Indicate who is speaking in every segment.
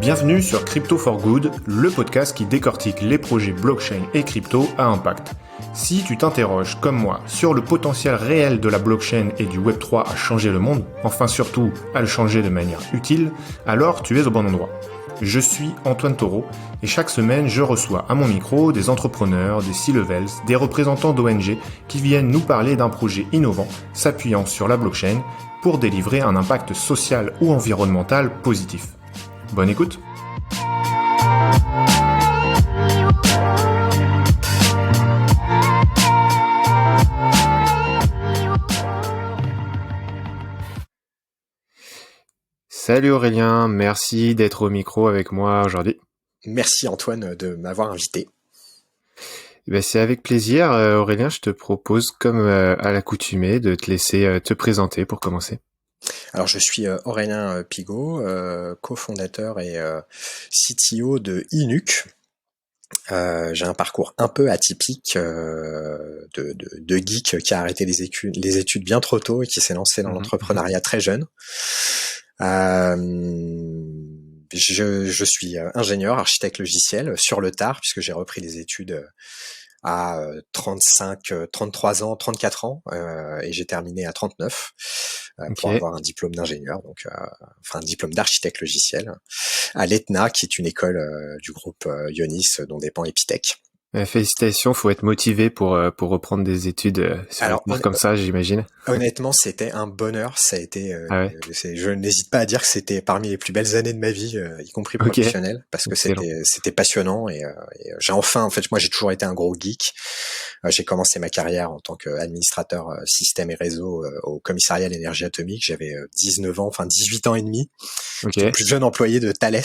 Speaker 1: Bienvenue sur Crypto for Good, le podcast qui décortique les projets blockchain et crypto à impact. Si tu t'interroges, comme moi, sur le potentiel réel de la blockchain et du Web3 à changer le monde, enfin surtout à le changer de manière utile, alors tu es au bon endroit. Je suis Antoine Taureau et chaque semaine je reçois à mon micro des entrepreneurs, des C-levels, des représentants d'ONG qui viennent nous parler d'un projet innovant s'appuyant sur la blockchain pour délivrer un impact social ou environnemental positif. Bonne écoute. Salut Aurélien, merci d'être au micro avec moi aujourd'hui.
Speaker 2: Merci Antoine de m'avoir invité.
Speaker 1: C'est avec plaisir. Aurélien, je te propose, comme à l'accoutumée, de te laisser te présenter pour commencer.
Speaker 2: Alors je suis Aurélien Pigaut, cofondateur et CTO de Inuc. J'ai un parcours un peu atypique de geek qui a arrêté les études bien trop tôt et qui s'est lancé dans l'entrepreneuriat très jeune. Je suis ingénieur, architecte logiciel sur le tard puisque j'ai repris les études à 33 ans, 34 ans et j'ai terminé à 39 pour avoir un diplôme d'ingénieur, donc un diplôme d'architecte logiciel à l'ETNA, qui est une école du groupe Ionis dont dépend Epitech.
Speaker 1: Félicitations, faut être motivé pour reprendre des études comme ça, j'imagine.
Speaker 2: Honnêtement, c'était un bonheur. Ça a été. Je n'hésite pas à dire que c'était parmi les plus belles années de ma vie, y compris professionnelle, parce que c'était passionnant et j'ai en fait, moi j'ai toujours été un gros geek. J'ai commencé ma carrière en tant qu'administrateur système et réseau au commissariat à l'énergie atomique. J'avais 19 ans, enfin 18 ans et demi. J'étais le plus jeune employé de Thales,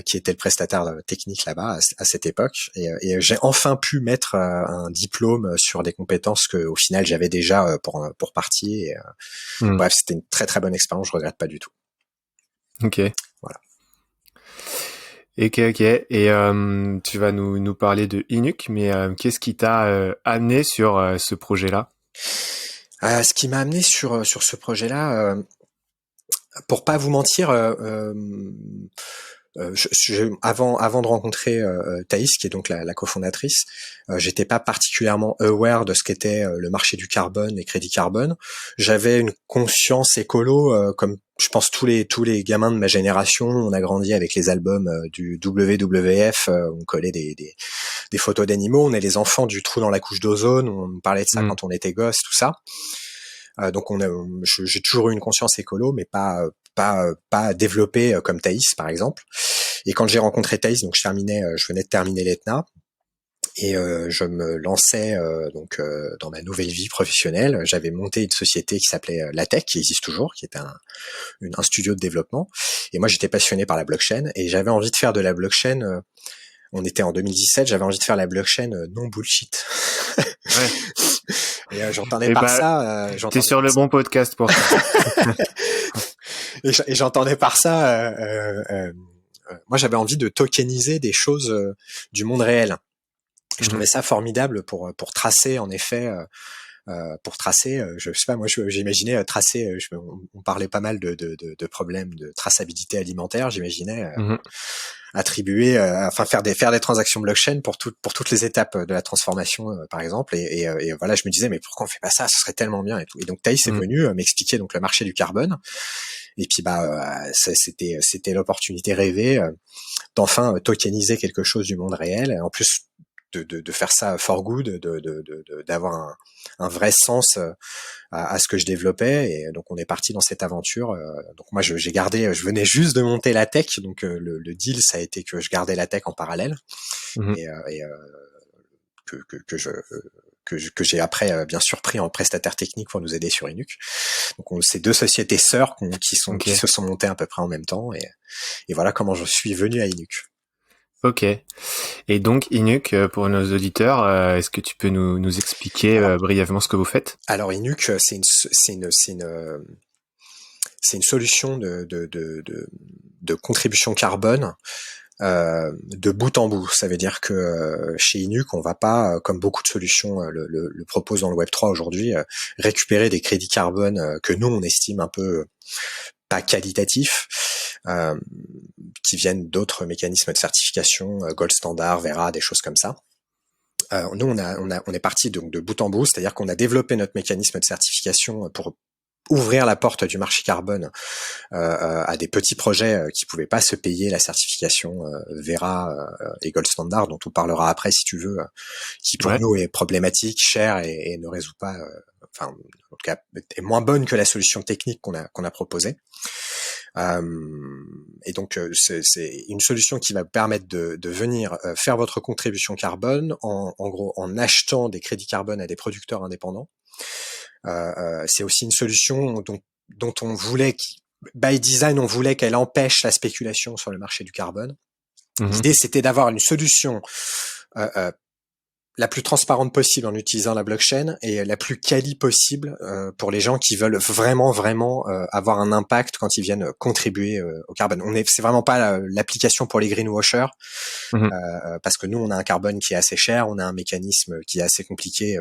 Speaker 2: qui était le prestataire technique là-bas à cette époque. Et j'ai enfin pu mettre un diplôme sur des compétences que, au final, j'avais déjà pour partie. Et, bref, c'était une très très bonne expérience. Je regrette pas du tout.
Speaker 1: Ok.
Speaker 2: Voilà.
Speaker 1: Ok. Et tu vas nous parler de Inuc, mais qu'est-ce qui t'a amené sur ce projet-là?
Speaker 2: Ce qui m'a amené sur ce projet-là, pour pas vous mentir, avant de rencontrer Thaïs, qui est donc la cofondatrice, j'étais pas particulièrement aware de ce qu'était le marché du carbone, les crédits carbone. J'avais une conscience écolo, comme je pense tous les gamins de ma génération. On a grandi avec les albums du WWF, on collait des photos d'animaux. On est les enfants du trou dans la couche d'ozone. On parlait de ça quand on était gosse, tout ça. Donc j'ai toujours eu une conscience écolo, mais pas développée comme Thaïs par exemple. Et quand j'ai rencontré Thaïs, donc je venais de terminer l'ETNA et je me lançais dans ma nouvelle vie professionnelle. J'avais monté une société qui s'appelait Latech, qui existe toujours, qui est un studio de développement. Et moi j'étais passionné par la blockchain et j'avais envie de faire de la blockchain. On était en 2017, j'avais envie de faire la blockchain non bullshit.
Speaker 1: Ouais.
Speaker 2: Et j'entendais par ça.
Speaker 1: T'es sur le bon podcast pour ça.
Speaker 2: et j'entendais par ça. Moi, j'avais envie de tokeniser des choses du monde réel. Je trouvais ça formidable pour tracer, en effet. Je sais pas, moi j'imaginais tracer. On parlait pas mal de problèmes de traçabilité alimentaire. J'imaginais attribuer, faire des transactions blockchain pour toutes les étapes de la transformation, par exemple. Et voilà, je me disais mais pourquoi on fait pas ça? Ce serait tellement bien et tout. Et donc Thaïs est venu m'expliquer donc le marché du carbone. Et puis c'était l'opportunité rêvée d'enfin tokeniser quelque chose du monde réel. Et en plus de faire ça for good, d'avoir un vrai sens à ce que je développais. Et donc on est parti dans cette aventure. Donc moi je venais juste de monter la tech, donc le deal ça a été que je gardais la tech en parallèle que j'ai après bien sûr pris en prestataire technique pour nous aider sur Inuc. Donc c'est deux sociétés sœurs qui se sont montées à peu près en même temps et voilà comment je suis venu à Inuc.
Speaker 1: Ok. Et donc Inuc, pour nos auditeurs, est-ce que tu peux nous expliquer brièvement ce que vous faites?
Speaker 2: Alors Inuc, c'est une solution de contribution carbone de bout en bout. Ça veut dire que chez Inuc, on va pas, comme beaucoup de solutions le proposent dans le Web3 aujourd'hui, récupérer des crédits carbone que nous on estime un peu pas qualitatifs, qui viennent d'autres mécanismes de certification, Gold Standard, Verra, des choses comme ça. Nous, on est parti donc de bout en bout, c'est-à-dire qu'on a développé notre mécanisme de certification pour ouvrir la porte du marché carbone à des petits projets qui pouvaient pas se payer la certification Verra et Gold Standard, dont on parlera après si tu veux, qui pour nous est problématique, chère et ne résout pas, enfin en tout cas est moins bonne que la solution technique qu'on a proposée. Et donc c'est une solution qui va permettre de venir faire votre contribution carbone en gros en achetant des crédits carbone à des producteurs indépendants. C'est aussi une solution dont on voulait, by design, on voulait qu'elle empêche la spéculation sur le marché du carbone. L'idée, c'était d'avoir une solution la plus transparente possible en utilisant la blockchain et la plus quali possible pour les gens qui veulent vraiment avoir un impact quand ils viennent contribuer au carbone. C'est vraiment pas l'application pour les greenwashers parce que nous, on a un carbone qui est assez cher, on a un mécanisme qui est assez compliqué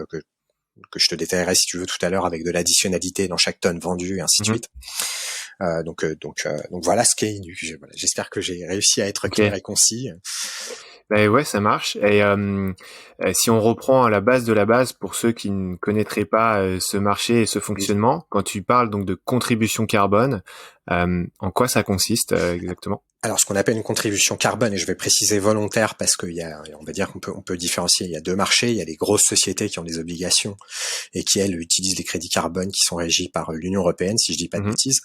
Speaker 2: que je te détaillerai si tu veux tout à l'heure avec de l'additionnalité dans chaque tonne vendue et ainsi de suite. Donc voilà ce qu'est Inu. J'espère que j'ai réussi à être clair et concis.
Speaker 1: Ben ouais, ça marche. Et si on reprend à la base de la base, pour ceux qui ne connaîtraient pas ce marché et ce fonctionnement, quand tu parles donc de contribution carbone, en quoi ça consiste exactement ?
Speaker 2: Alors, ce qu'on appelle une contribution carbone, et je vais préciser volontaire parce qu'il y a, on va dire qu'on peut différencier. Il y a deux marchés. Il y a les grosses sociétés qui ont des obligations et qui, elles, utilisent les crédits carbone qui sont régis par l'Union européenne, si je dis pas de bêtises.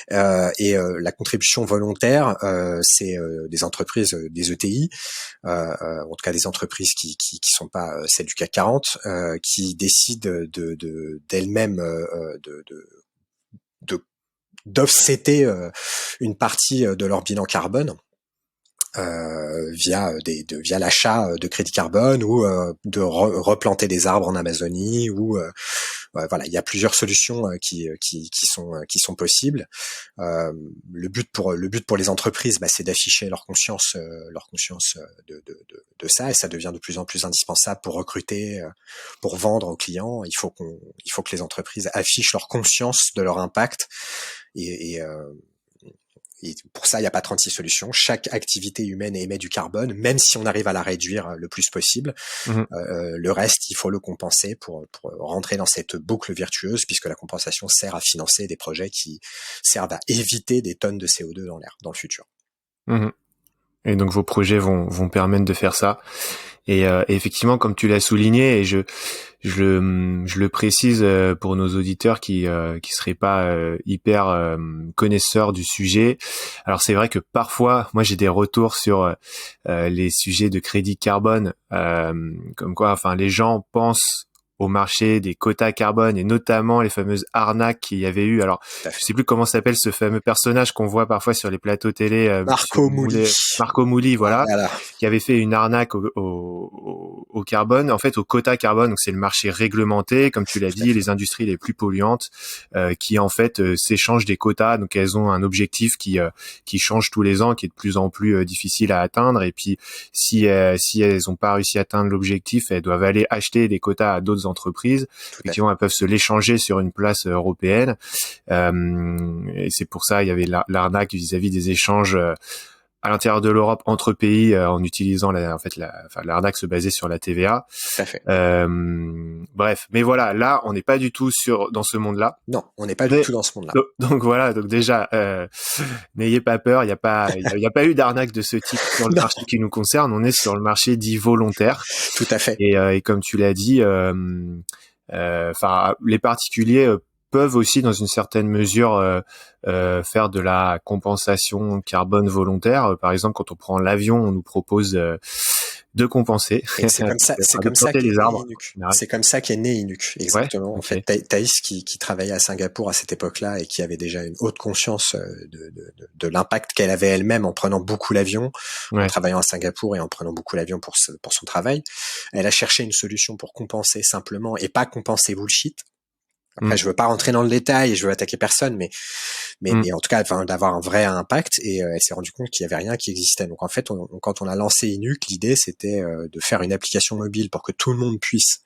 Speaker 2: La contribution volontaire, c'est des entreprises, des ETI, en tout cas des entreprises qui sont pas celles du CAC 40, qui décident d'elles-mêmes d'offsetter une partie de leur bilan carbone via l'achat de crédits carbone ou de replanter des arbres en Amazonie ou voilà, il y a plusieurs solutions qui sont possibles. Le but pour les entreprises, c'est d'afficher leur conscience de ça, et ça devient de plus en plus indispensable pour recruter, pour vendre aux clients. Il faut que les entreprises affichent leur conscience de leur impact et pour ça, il n'y a pas 36 solutions. Chaque activité humaine émet du carbone, même si on arrive à la réduire le plus possible. Le reste, il faut le compenser pour rentrer dans cette boucle virtueuse, puisque la compensation sert à financer des projets qui servent à éviter des tonnes de CO2 dans l'air, dans le futur.
Speaker 1: Et donc vos projets vont permettre de faire ça. Et effectivement, comme tu l'as souligné, et je le précise pour nos auditeurs qui seraient pas hyper connaisseurs du sujet. Alors c'est vrai que parfois, moi j'ai des retours sur les sujets de crédit carbone, comme quoi, enfin les gens pensent au marché des quotas carbone et notamment les fameuses arnaques qu'il y avait eu. Alors, je sais plus comment s'appelle ce fameux personnage qu'on voit parfois sur les plateaux télé.
Speaker 2: Marco Mouli,
Speaker 1: voilà, qui avait fait une arnaque au carbone, en fait au quota carbone. Donc c'est le marché réglementé, comme tu l'as dit, les industries les plus polluantes qui en fait s'échangent des quotas. Donc elles ont un objectif qui change tous les ans, qui est de plus en plus difficile à atteindre. Et puis si elles ont pas réussi à atteindre l'objectif, elles doivent aller acheter des quotas à d'autres entreprises. Effectivement, elles peuvent se l'échanger sur une place européenne. Et c'est pour ça il y avait l'arnaque vis-à-vis des échanges à l'intérieur de l'Europe entre pays en utilisant l'arnaque se basait sur la TVA.
Speaker 2: Tout à fait.
Speaker 1: Bref, mais voilà, là on n'est pas du tout dans ce monde-là.
Speaker 2: Non, on n'est pas du tout dans ce monde-là.
Speaker 1: Donc voilà, donc déjà n'ayez pas peur, il y a pas eu d'arnaque de ce type sur le marché qui nous concerne. On est sur le marché dit volontaire.
Speaker 2: Tout à fait.
Speaker 1: Et comme tu l'as dit, les particuliers peuvent aussi, dans une certaine mesure, faire de la compensation carbone volontaire. Par exemple, quand on prend l'avion, on nous propose de compenser.
Speaker 2: Et c'est comme ça qu'est né Inuc. Exactement.
Speaker 1: Ouais,
Speaker 2: en fait, Thaïs qui travaillait à Singapour à cette époque-là et qui avait déjà une haute conscience de l'impact qu'elle avait elle-même en prenant beaucoup l'avion, en travaillant à Singapour et en prenant beaucoup l'avion pour son travail. Elle a cherché une solution pour compenser simplement et pas compenser bullshit. Après, je veux pas rentrer dans le détail et je veux attaquer personne, mais mais en tout cas, enfin, d'avoir un vrai impact. Et elle s'est rendue compte qu'il y avait rien qui existait. Donc en fait, quand on a lancé Inuke, l'idée c'était de faire une application mobile pour que tout le monde puisse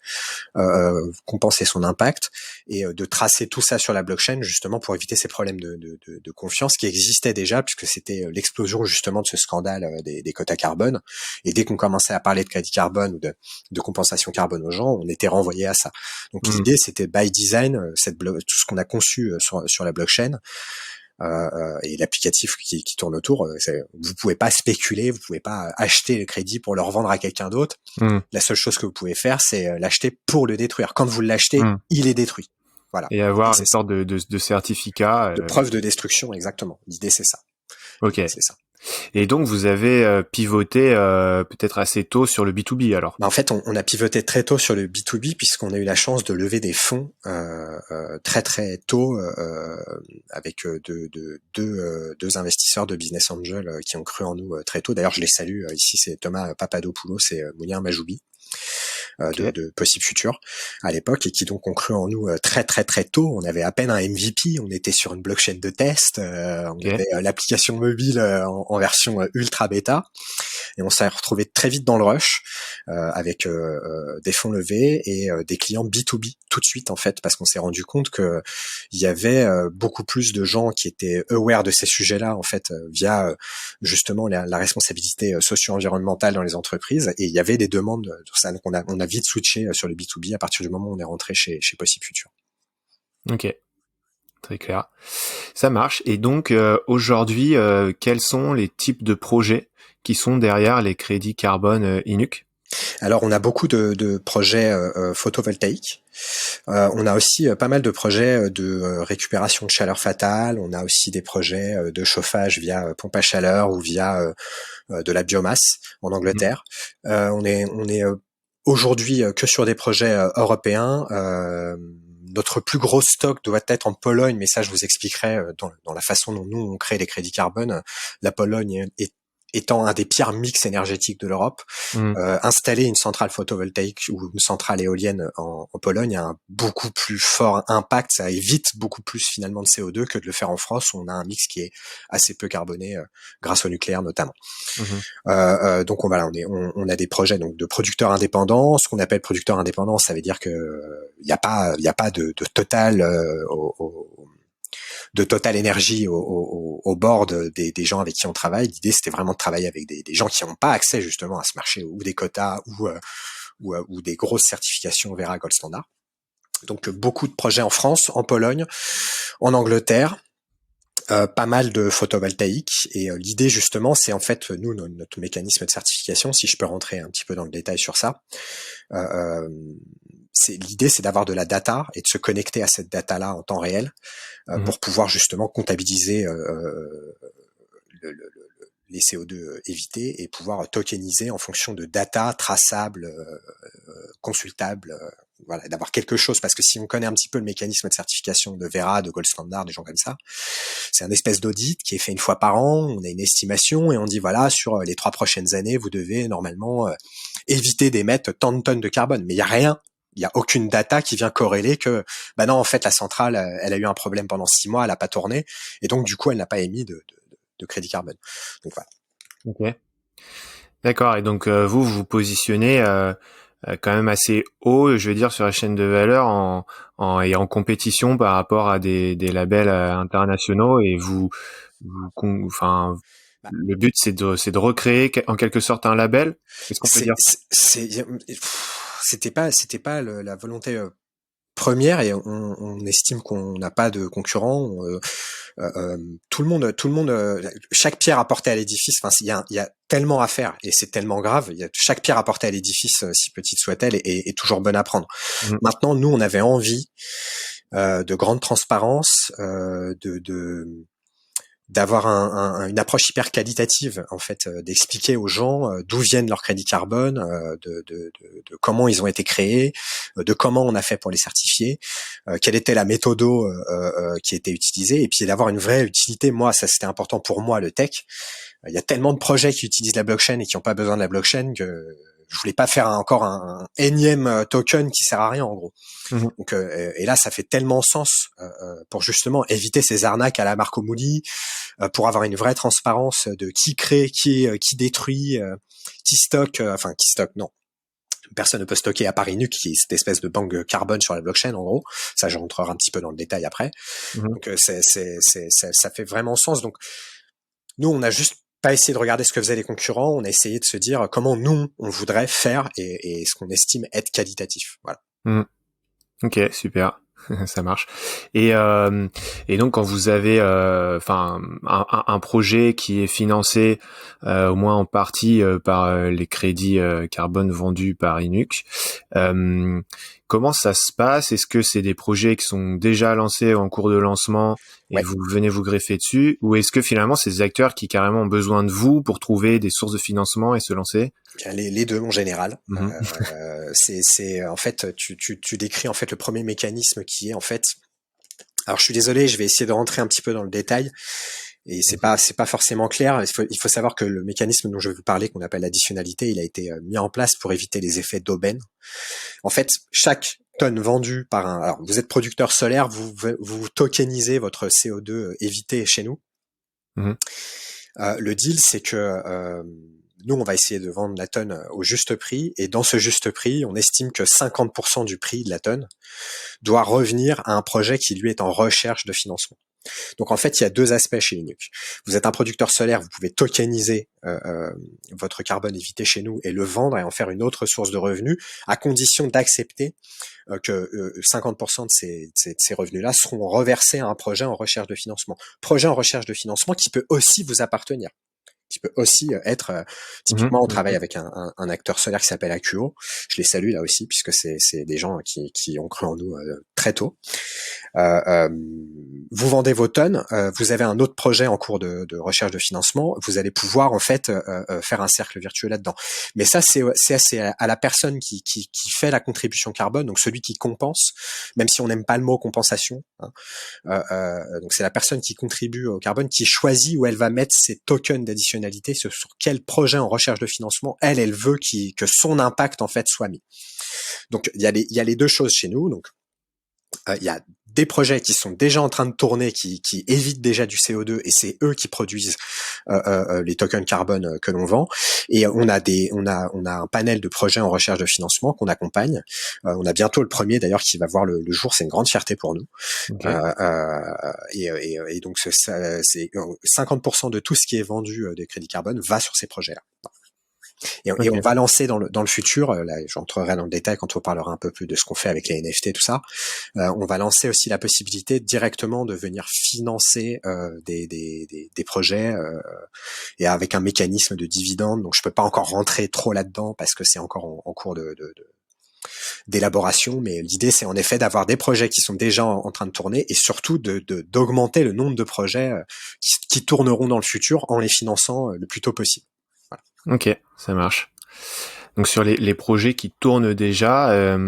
Speaker 2: compenser son impact et de tracer tout ça sur la blockchain justement pour éviter ces problèmes de confiance qui existaient déjà puisque c'était l'explosion justement de ce scandale des quotas carbone. Et dès qu'on commençait à parler de crédit carbone ou de compensation carbone aux gens, on était renvoyé à ça. Donc l'idée c'était by design tout ce qu'on a conçu sur la blockchain. Et l'applicatif qui tourne autour, vous pouvez pas spéculer, vous pouvez pas acheter le crédit pour le revendre à quelqu'un d'autre. La seule chose que vous pouvez faire, c'est l'acheter pour le détruire. Quand vous l'achetez, il est détruit. Voilà.
Speaker 1: Et avoir une sorte de certificat.
Speaker 2: De preuve de destruction, exactement. L'idée, c'est ça.
Speaker 1: Ok.
Speaker 2: C'est ça.
Speaker 1: Et donc, vous avez pivoté peut-être assez tôt sur le B2B alors.
Speaker 2: En fait, on a pivoté très tôt sur le B2B puisqu'on a eu la chance de lever des fonds très très tôt avec deux investisseurs de business angel qui ont cru en nous très tôt. D'ailleurs, je les salue. Ici, c'est Thomas Papadopoulos et Mounir Majoubi. De Possible Futur à l'époque et qui donc ont cru en nous très très très tôt. On avait à peine un MVP, on était sur une blockchain de test, on avait l'application mobile en version ultra bêta et on s'est retrouvé très vite dans le rush avec des fonds levés et des clients B2B tout de suite en fait parce qu'on s'est rendu compte que il y avait beaucoup plus de gens qui étaient aware de ces sujets-là en fait via justement la responsabilité socio-environnementale dans les entreprises et il y avait des demandes sur ça. Donc on a vite switché sur le B2B à partir du moment où on est rentré chez Possible Futur.
Speaker 1: Ok, très clair. Ça marche. Et donc aujourd'hui, quels sont les types de projets qui sont derrière les crédits carbone Inuke ?
Speaker 2: Alors on a beaucoup de projets photovoltaïques. On a aussi pas mal de projets de récupération de chaleur fatale. On a aussi des projets de chauffage via pompe à chaleur ou via de la biomasse en Angleterre. On est aujourd'hui que sur des projets européens. Notre plus gros stock doit être en Pologne, mais ça je vous expliquerai dans la façon dont nous on crée les crédits carbone. La Pologne étant un des pires mix énergétiques de l'Europe, installer une centrale photovoltaïque ou une centrale éolienne en Pologne a un beaucoup plus fort impact, ça évite beaucoup plus finalement de CO2 que de le faire en France où on a un mix qui est assez peu carboné grâce au nucléaire notamment. Donc on a des projets donc de producteurs indépendants. Ce qu'on appelle producteurs indépendants, ça veut dire que il y a pas de Total de Total Énergie au board des gens avec qui on travaille. L'idée, c'était vraiment de travailler avec des gens qui n'ont pas accès justement à ce marché ou des quotas ou des grosses certifications Verra Gold Standard. Donc beaucoup de projets en France, en Pologne, en Angleterre. Pas mal de photovoltaïque et l'idée justement c'est en fait nous notre mécanisme de certification, si je peux rentrer un petit peu dans le détail sur ça, l'idée c'est d'avoir de la data et de se connecter à cette data là en temps réel pour pouvoir justement comptabiliser les CO2 évités et pouvoir tokeniser en fonction de data traçable, consultable, voilà, d'avoir quelque chose, parce que si on connaît un petit peu le mécanisme de certification de Verra, de Gold Standard, des gens comme ça, c'est un espèce d'audit qui est fait une fois par an, on a une estimation et on dit voilà, sur les 3 prochaines années, vous devez normalement éviter d'émettre tant de tonnes de carbone, mais il y a rien. Il y a aucune data qui vient corréler que bah non, en fait la centrale elle a eu un problème pendant 6 mois, elle a pas tourné et donc du coup elle n'a pas émis de crédit carbone. Donc voilà.
Speaker 1: Ok. D'accord. Et donc vous positionnez quand même assez haut, je veux dire, sur la chaîne de valeur et en compétition par rapport à des labels internationaux. Et le but c'est de recréer en quelque sorte un label. Qu'est-ce qu'on peut dire?
Speaker 2: C'était pas la volonté première et on estime qu'on n'a pas de concurrent. Tout le monde, chaque pierre apportée à l'édifice. Enfin, il y a tellement à faire et c'est tellement grave. Chaque pierre apportée à l'édifice, si petite soit-elle, est toujours bonne à prendre. Maintenant, nous, on avait envie de grande transparence, d'avoir une approche hyper qualitative en fait, d'expliquer aux gens d'où viennent leurs crédits carbone, de comment ils ont été créés, de comment on a fait pour les certifier, quelle était la méthode qui était utilisée, et puis d'avoir une vraie utilité. Moi, ça c'était important pour moi, le tech. Il y a tellement de projets qui utilisent la blockchain et qui n'ont pas besoin de la blockchain que je voulais pas faire encore un énième token qui sert à rien en gros. Donc et là ça fait tellement sens pour justement éviter ces arnaques à la Marco Mouli, pour avoir une vraie transparence de qui crée, qui détruit, qui stocke, non. Personne ne peut stocker à part Inuk, qui est cette espèce de banque carbone sur la blockchain, en gros. Ça, je rentrerai un petit peu dans le détail après. Donc, ça fait vraiment sens. Donc, nous, on a juste pas essayé de regarder ce que faisaient les concurrents. On a essayé de se dire comment nous, on voudrait faire et ce qu'on estime être qualitatif. Voilà.
Speaker 1: Ok, super. Ça marche. Et donc quand vous avez un projet qui est financé au moins en partie par les crédits carbone vendus par Inuk, comment ça se passe? Est-ce que c'est des projets qui sont déjà lancés en cours de lancement et vous venez vous greffer dessus, ou est-ce que finalement c'est des acteurs qui carrément ont besoin de vous pour trouver des sources de financement et se lancer?
Speaker 2: Bien, les deux en général. C'est en fait tu décris en fait le premier mécanisme qui est en fait. Alors je suis désolé, je vais essayer de rentrer un petit peu dans le détail et c'est pas forcément clair. Il faut savoir que le mécanisme dont je vais vous parler, qu'on appelle l'additionnalité, il a été mis en place pour éviter les effets d'aubaine. En fait, chaque tonne vendue par alors vous êtes producteur solaire, vous tokenisez votre CO2 évité chez nous. Le deal, c'est que nous, on va essayer de vendre la tonne au juste prix, et dans ce juste prix, on estime que 50% du prix de la tonne doit revenir à un projet qui, lui, est en recherche de financement. Donc, en fait, il y a deux aspects chez Inuk. Vous êtes un producteur solaire, vous pouvez tokeniser votre carbone évité chez nous et le vendre et en faire une autre source de revenus, à condition d'accepter que 50% de ces revenus-là seront reversés à un projet en recherche de financement. Projet en recherche de financement qui peut aussi vous appartenir, qui peut aussi être typiquement on travaille avec un acteur solaire qui s'appelle Akuo. Je les salue là aussi puisque c'est des gens qui ont cru en nous très tôt. Vous vendez vos tonnes, vous avez un autre projet en cours de recherche de financement, vous allez pouvoir en fait faire un cercle vertueux là-dedans. Mais ça c'est à la personne qui fait la contribution carbone, donc celui qui compense, même si on n'aime pas le mot compensation. Donc c'est la personne qui contribue au carbone qui choisit où elle va mettre ses tokens d'additionnalité, sur quel projet en recherche de financement elle veut que son impact en fait soit mis. Donc il y a les deux choses chez nous. Donc il y a des projets qui sont déjà en train de tourner, qui évitent déjà du CO2, et c'est eux qui produisent les tokens carbone que l'on vend. Et on a un panel de projets en recherche de financement qu'on accompagne. On a bientôt le premier d'ailleurs qui va voir le jour. C'est une grande fierté pour nous. Okay. Et donc c'est 50% de tout ce qui est vendu des crédits carbone va sur ces projets-là. Et on va lancer dans le futur, là j'entrerai dans le détail quand on parlera un peu plus de ce qu'on fait avec les NFT et tout ça, on va lancer aussi la possibilité directement de venir financer des projets et avec un mécanisme de dividende. Donc je peux pas encore rentrer trop là-dedans parce que c'est encore en cours d'élaboration, mais l'idée c'est en effet d'avoir des projets qui sont déjà en train de tourner et surtout d'augmenter le nombre de projets qui tourneront dans le futur en les finançant le plus tôt possible. Voilà.
Speaker 1: Ok, ça marche. Donc sur les projets qui tournent déjà,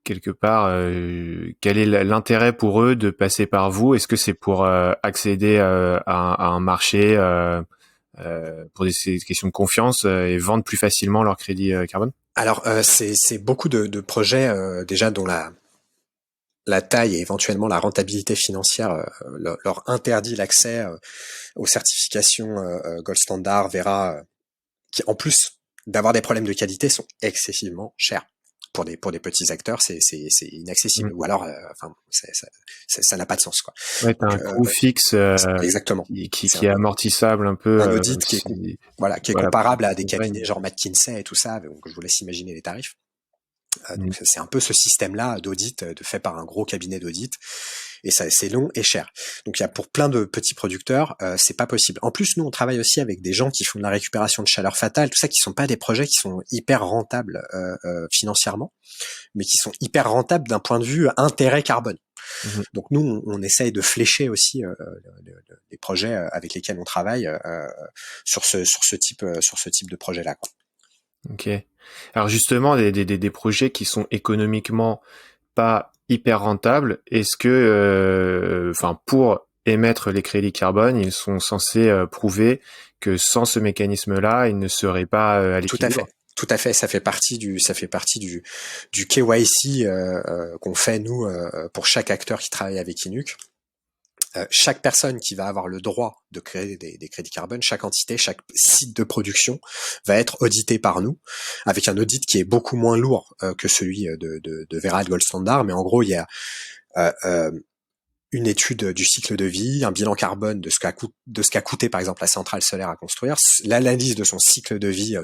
Speaker 1: quelque part, quel est l'intérêt pour eux de passer par vous? Est-ce que c'est pour accéder à un marché pour des questions de confiance et vendre plus facilement leur crédit carbone?
Speaker 2: Alors c'est beaucoup de projets déjà dont la taille et éventuellement la rentabilité financière leur interdit l'accès aux certifications Gold Standard, Vera, qui en plus d'avoir des problèmes de qualité sont excessivement chers. Pour des petits acteurs, c'est inaccessible. Ou alors, ça n'a pas de sens, quoi.
Speaker 1: Ouais, t'as un coût fixe,
Speaker 2: exactement,
Speaker 1: qui est amortissable un peu.
Speaker 2: Un audit qui est comparable à des cabinets genre McKinsey et tout ça. Donc je vous laisse imaginer les tarifs. Donc c'est un peu ce système-là d'audit fait par un gros cabinet d'audit. Et ça, c'est long et cher. Donc il y a pour plein de petits producteurs, c'est pas possible. En plus, nous on travaille aussi avec des gens qui font de la récupération de chaleur fatale, tout ça, qui sont pas des projets qui sont hyper rentables financièrement, mais qui sont hyper rentables d'un point de vue intérêt carbone. Donc nous on essaye de flécher aussi les projets avec lesquels on travaille sur ce type de projet-là, quoi.
Speaker 1: Ok. Alors justement, des projets qui sont économiquement pas hyper rentables, est-ce que, pour émettre les crédits carbone, ils sont censés prouver que sans ce mécanisme-là, ils ne seraient pas à l'équilibre?
Speaker 2: Tout à fait, ça fait partie du KYC qu'on fait nous pour chaque acteur qui travaille avec Inuc. Chaque personne qui va avoir le droit de créer des crédits carbone, chaque entité, chaque site de production va être audité par nous, avec un audit qui est beaucoup moins lourd que celui de Verra et de Gold Standard, mais en gros il y a une étude du cycle de vie, un bilan carbone de ce qu'a coûté par exemple la centrale solaire à construire, l'analyse de son cycle de vie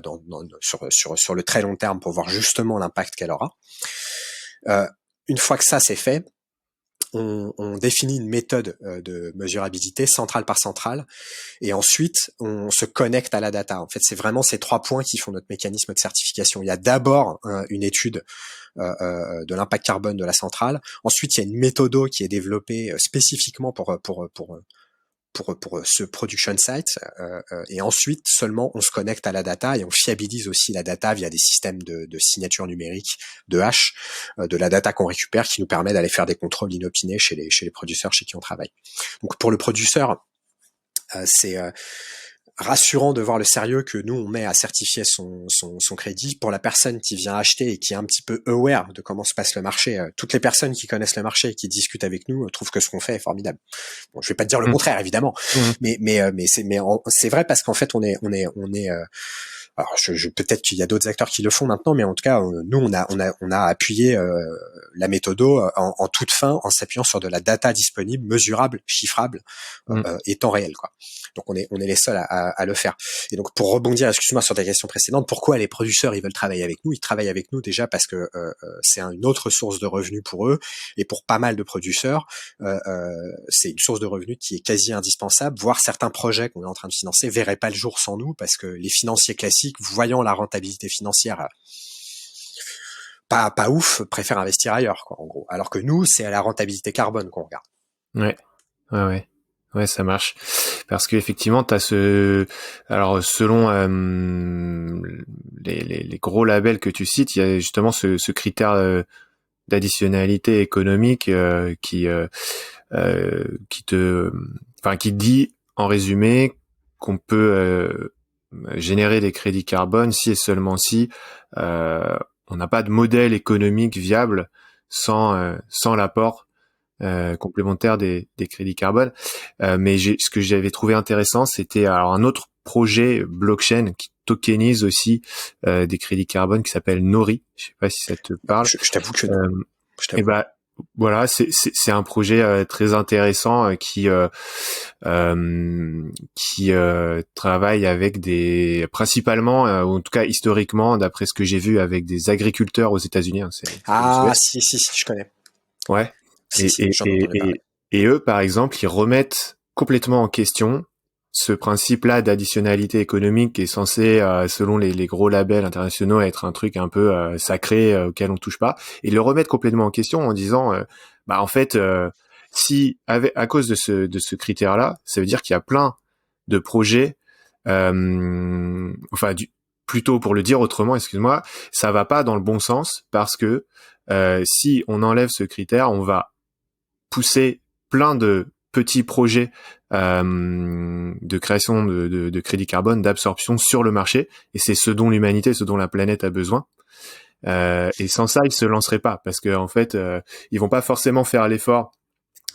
Speaker 2: sur le très long terme pour voir justement l'impact qu'elle aura. Une fois que ça c'est fait, on définit une méthode de mesurabilité centrale par centrale, et ensuite on se connecte à la data. En fait, c'est vraiment ces 3 points qui font notre mécanisme de certification. Il y a d'abord une étude de l'impact carbone de la centrale. Ensuite, il y a une méthode qui est développée spécifiquement pour ce production site, et ensuite seulement on se connecte à la data et on fiabilise aussi la data via des systèmes de signature numérique, de hash, de la data qu'on récupère, qui nous permet d'aller faire des contrôles inopinés chez les producteurs chez qui on travaille. Donc pour le producteur, c'est rassurant de voir le sérieux que nous on met à certifier son crédit. Pour la personne qui vient acheter et qui est un petit peu aware de comment se passe le marché, toutes les personnes qui connaissent le marché et qui discutent avec nous trouvent que ce qu'on fait est formidable. Bon, je vais pas te dire le contraire évidemment, mais c'est vrai, parce qu'en fait on est alors peut-être qu'il y a d'autres acteurs qui le font maintenant, mais en tout cas nous on a appuyé la méthode en toute fin, en s'appuyant sur de la data disponible, mesurable, chiffrable et temps réel, quoi. Donc on est les seuls à le faire. Et donc pour rebondir, excuse-moi, sur ta question précédente, pourquoi les producteurs ils veulent travailler avec nous? Ils travaillent avec nous déjà parce que c'est une autre source de revenus pour eux, et pour pas mal de producteurs c'est une source de revenus qui est quasi indispensable, voire certains projets qu'on est en train de financer verraient pas le jour sans nous, parce que les financiers classiques, voyant la rentabilité financière pas ouf, préfèrent investir ailleurs, quoi, en gros. Alors que nous, c'est à la rentabilité carbone qu'on regarde.
Speaker 1: Ouais, ça marche. Parce que effectivement, t'as alors selon les gros labels que tu cites, il y a justement ce critère d'additionnalité économique qui dit en résumé qu'on peut générer des crédits carbone si et seulement si on n'a pas de modèle économique viable sans l'apport complémentaire des crédits carbone. Mais ce que j'avais trouvé intéressant, c'était alors un autre projet blockchain qui tokenise aussi des crédits carbone, qui s'appelle Nori. Je sais pas si ça te parle.
Speaker 2: Je t'avoue que non.
Speaker 1: Et voilà, c'est un projet très intéressant qui travaille avec principalement, ou en tout cas historiquement, d'après ce que j'ai vu, avec des agriculteurs aux États-Unis. Hein,
Speaker 2: si, je connais.
Speaker 1: Ouais.
Speaker 2: J'en entendais parler.
Speaker 1: Et eux, par exemple, ils remettent complètement en question ce principe-là d'additionnalité économique, qui est censé, selon les gros labels internationaux, être un truc un peu sacré auquel on touche pas. Et ils le remettent complètement en question en disant, en fait, si à cause de ce critère-là, ça veut dire qu'il y a plein de projets, plutôt pour le dire autrement, excuse-moi, ça va pas dans le bon sens, parce que si on enlève ce critère, on va pousser plein de petits projets de création de crédit carbone, d'absorption sur le marché, et c'est ce dont l'humanité, ce dont la planète a besoin. Et sans ça, ils se lanceraient pas, parce que en fait, ils vont pas forcément faire l'effort.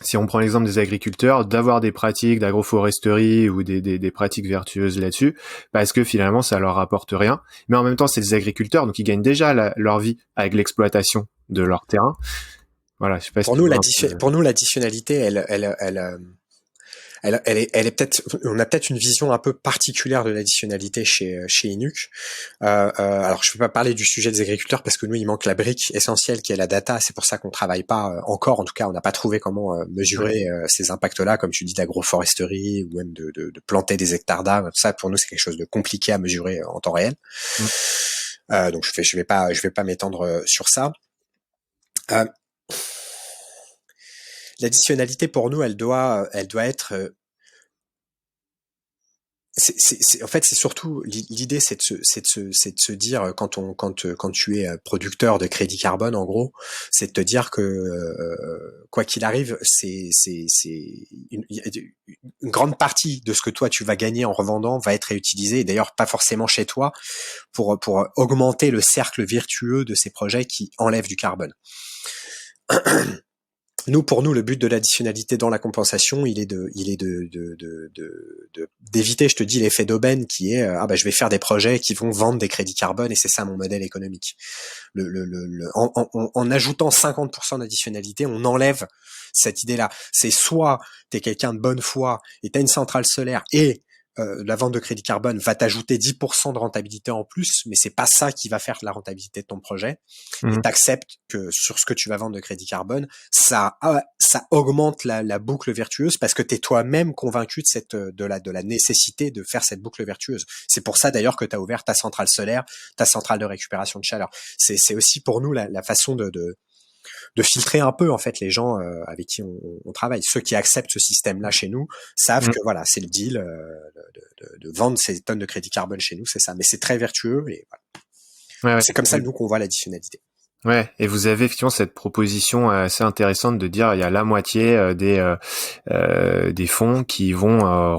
Speaker 1: Si on prend l'exemple des agriculteurs, d'avoir des pratiques d'agroforesterie ou des pratiques vertueuses là-dessus, parce que finalement ça leur rapporte rien. Mais en même temps, c'est des agriculteurs, donc ils gagnent déjà leur vie avec l'exploitation de leur terrain. Voilà, je sais pas si
Speaker 2: pour nous, l'additionnalité, elle est peut-être, on a peut-être une vision un peu particulière de l'additionnalité chez Inuc. Alors, je ne peux pas parler du sujet des agriculteurs parce que nous, il manque la brique essentielle qui est la data. C'est pour ça qu'on travaille pas encore. En tout cas, on n'a pas trouvé comment mesurer ces impacts-là, comme tu dis, d'agroforesterie ou même de planter des hectares d'arbres. Ça, pour nous, c'est quelque chose de compliqué à mesurer en temps réel. Donc, je vais pas m'étendre sur ça. L'additionnalité pour nous, elle doit être En fait, c'est surtout l'idée, c'est de se dire quand tu es producteur de crédit carbone, en gros, c'est de te dire que quoi qu'il arrive, c'est une grande partie de ce que toi tu vas gagner en revendant va être réutilisé, et d'ailleurs pas forcément chez toi, pour augmenter le cercle vertueux de ces projets qui enlèvent du carbone. Pour nous, le but de l'additionnalité dans la compensation, il est d'éviter, je te dis, l'effet d'aubaine qui est, je vais faire des projets qui vont vendre des crédits carbone, et c'est ça mon modèle économique. En ajoutant 50% d'additionnalité, on enlève cette idée-là. C'est soit t'es quelqu'un de bonne foi et t'as une centrale solaire et la vente de crédit carbone va t'ajouter 10% de rentabilité en plus, mais c'est pas ça qui va faire la rentabilité de ton projet. Et t'acceptes que sur ce que tu vas vendre de crédit carbone, ça augmente la boucle vertueuse, parce que t'es toi-même convaincu de la nécessité de faire cette boucle vertueuse. C'est pour ça d'ailleurs que t'as ouvert ta centrale solaire, ta centrale de récupération de chaleur. C'est aussi pour nous la façon de filtrer un peu en fait les gens avec qui on travaille. Ceux qui acceptent ce système-là chez nous savent que voilà, c'est le deal de vendre ces tonnes de crédit carbone chez nous, c'est ça. Mais c'est très vertueux, et voilà. C'est comme ça nous qu'on voit l'additionnalité.
Speaker 1: Ouais, et vous avez effectivement cette proposition assez intéressante de dire il y a la moitié des fonds qui vont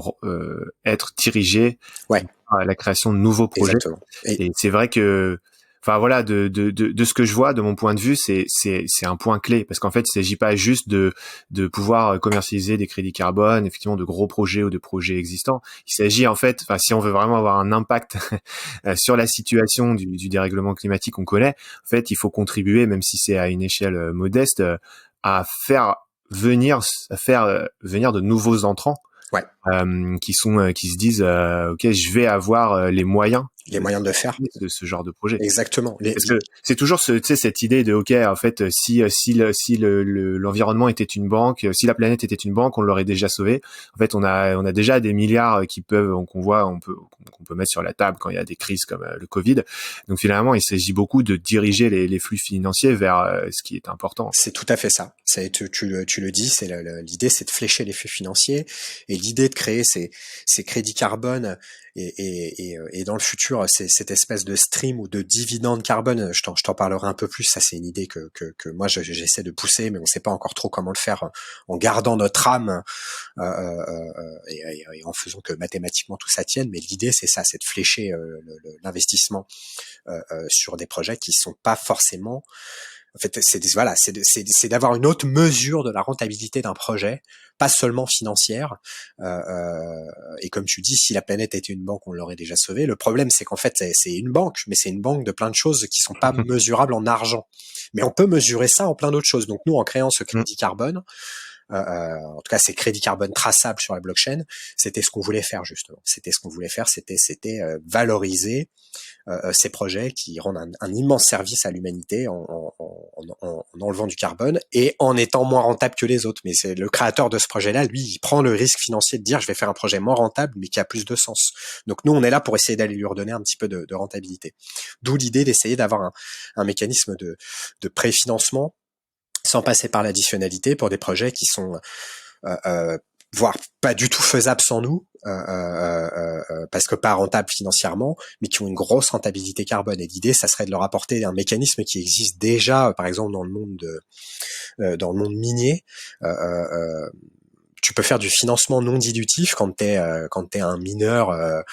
Speaker 1: être dirigés à la création de nouveaux projets.
Speaker 2: Exactement.
Speaker 1: Et c'est vrai que enfin voilà, de ce que je vois, de mon point de vue, c'est un point clé, parce qu'en fait, il s'agit pas juste de pouvoir commercialiser des crédits carbone, effectivement, de gros projets ou de projets existants. Il s'agit en fait, enfin, si on veut vraiment avoir un impact sur la situation du dérèglement climatique qu'on connaît, en fait, il faut contribuer, même si c'est à une échelle modeste, à faire venir de nouveaux entrants.
Speaker 2: Ouais.
Speaker 1: Qui se disent ok, je vais avoir les moyens
Speaker 2: de le faire
Speaker 1: de ce genre de projet.
Speaker 2: Exactement.
Speaker 1: Parce que c'est toujours cette idée de ok, en fait, si l'environnement était une banque, si la planète était une banque, on l'aurait déjà sauvé. En fait, on a déjà des milliards qu'on peut mettre sur la table quand il y a des crises comme le Covid. Donc finalement, il s'agit beaucoup de diriger les flux financiers vers ce qui est important.
Speaker 2: C'est tout à fait ça. Tu le dis, l'idée, c'est de flécher les flux financiers, et l'idée de créer ces crédits carbone et dans le futur, c'est cette espèce de stream ou de dividende carbone. Je t'en parlerai un peu plus. Ça, c'est une idée que moi j'essaie de pousser, mais on sait pas encore trop comment le faire en gardant notre âme et en faisant que mathématiquement tout ça tienne. Mais l'idée, c'est ça, c'est de flécher l'investissement sur des projets qui sont pas forcément. En fait, c'est d'avoir une autre mesure de la rentabilité d'un projet, pas seulement financière. Et comme tu dis, si la planète était une banque, on l'aurait déjà sauvée. Le problème, c'est qu'en fait, c'est une banque, mais c'est une banque de plein de choses qui sont pas mesurables en argent. Mais on peut mesurer ça en plein d'autres choses. Donc nous, en créant ce crédit carbone, en tout cas ces crédits carbone traçables sur la blockchain, c'était ce qu'on voulait faire justement. C'était valoriser ces projets qui rendent un immense service à l'humanité en enlevant du carbone et en étant moins rentable que les autres. Mais c'est le créateur de ce projet-là, lui, il prend le risque financier de dire je vais faire un projet moins rentable mais qui a plus de sens. Donc nous, on est là pour essayer d'aller lui redonner un petit peu de rentabilité. D'où l'idée d'essayer d'avoir un mécanisme de préfinancement sans passer par l'additionnalité pour des projets qui sont voire pas du tout faisables sans nous, parce que pas rentables financièrement, mais qui ont une grosse rentabilité carbone. Et l'idée, ça serait de leur apporter un mécanisme qui existe déjà, par exemple dans le monde minier. Tu peux faire du financement non dilutif quand t'es un mineur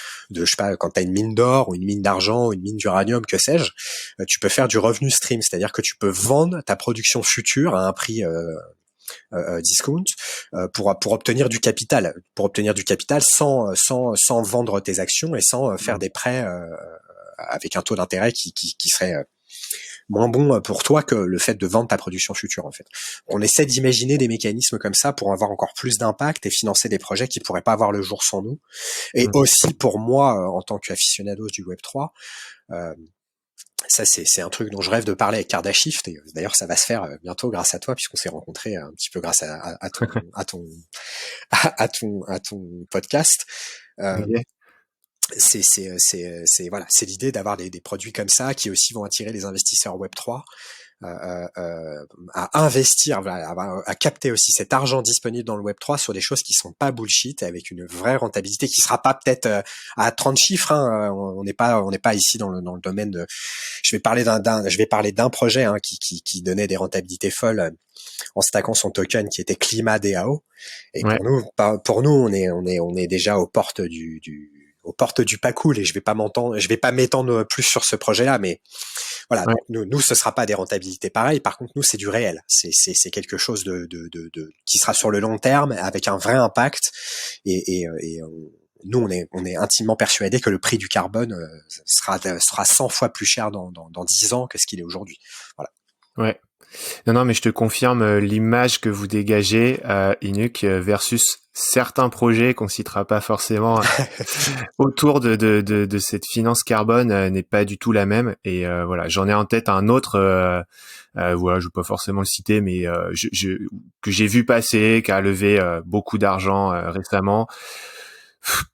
Speaker 2: quand t'as une mine d'or ou une mine d'argent ou une mine d'uranium, que sais-je. Tu peux faire du revenu stream, c'est-à-dire que tu peux vendre ta production future à un prix discount pour obtenir du capital, sans vendre tes actions et sans faire des prêts avec un taux d'intérêt qui serait moins bon pour toi que le fait de vendre ta production future, en fait. On essaie d'imaginer des mécanismes comme ça pour avoir encore plus d'impact et financer des projets qui pourraient pas avoir le jour sans nous. Et aussi pour moi, en tant qu'aficionado du Web3, ça c'est un truc dont je rêve de parler avec Cardashift, et d'ailleurs ça va se faire bientôt grâce à toi, puisqu'on s'est rencontrés un petit peu grâce à ton podcast. C'est l'idée d'avoir des produits comme ça qui aussi vont attirer les investisseurs Web3 à investir, à capter aussi cet argent disponible dans le Web3 sur des choses qui sont pas bullshit, avec une vraie rentabilité qui sera pas peut-être à 30 chiffres. Hein, on n'est pas ici dans le domaine de. Je vais parler d'un projet hein, qui donnait des rentabilités folles en stackant son token qui était Climat DAO. Et
Speaker 1: Ouais.
Speaker 2: pour nous, on est déjà aux portes du pas cool, et je vais pas m'étendre plus sur ce projet-là, mais voilà.
Speaker 1: Ouais.
Speaker 2: Donc nous, ce sera pas des rentabilités pareilles. Par contre, nous, c'est du réel. C'est quelque chose qui sera sur le long terme avec un vrai impact. Nous, on est intimement persuadés que le prix du carbone sera 100 fois plus cher dans 10 ans que ce qu'il est aujourd'hui. Voilà.
Speaker 1: Ouais. Non, mais je te confirme l'image que vous dégagez, Inuk, versus certains projets qu'on citera pas forcément autour de cette finance carbone n'est pas du tout la même. Et voilà, j'en ai en tête un autre, voilà, je veux pas forcément le citer, mais que j'ai vu passer, qui a levé beaucoup d'argent récemment,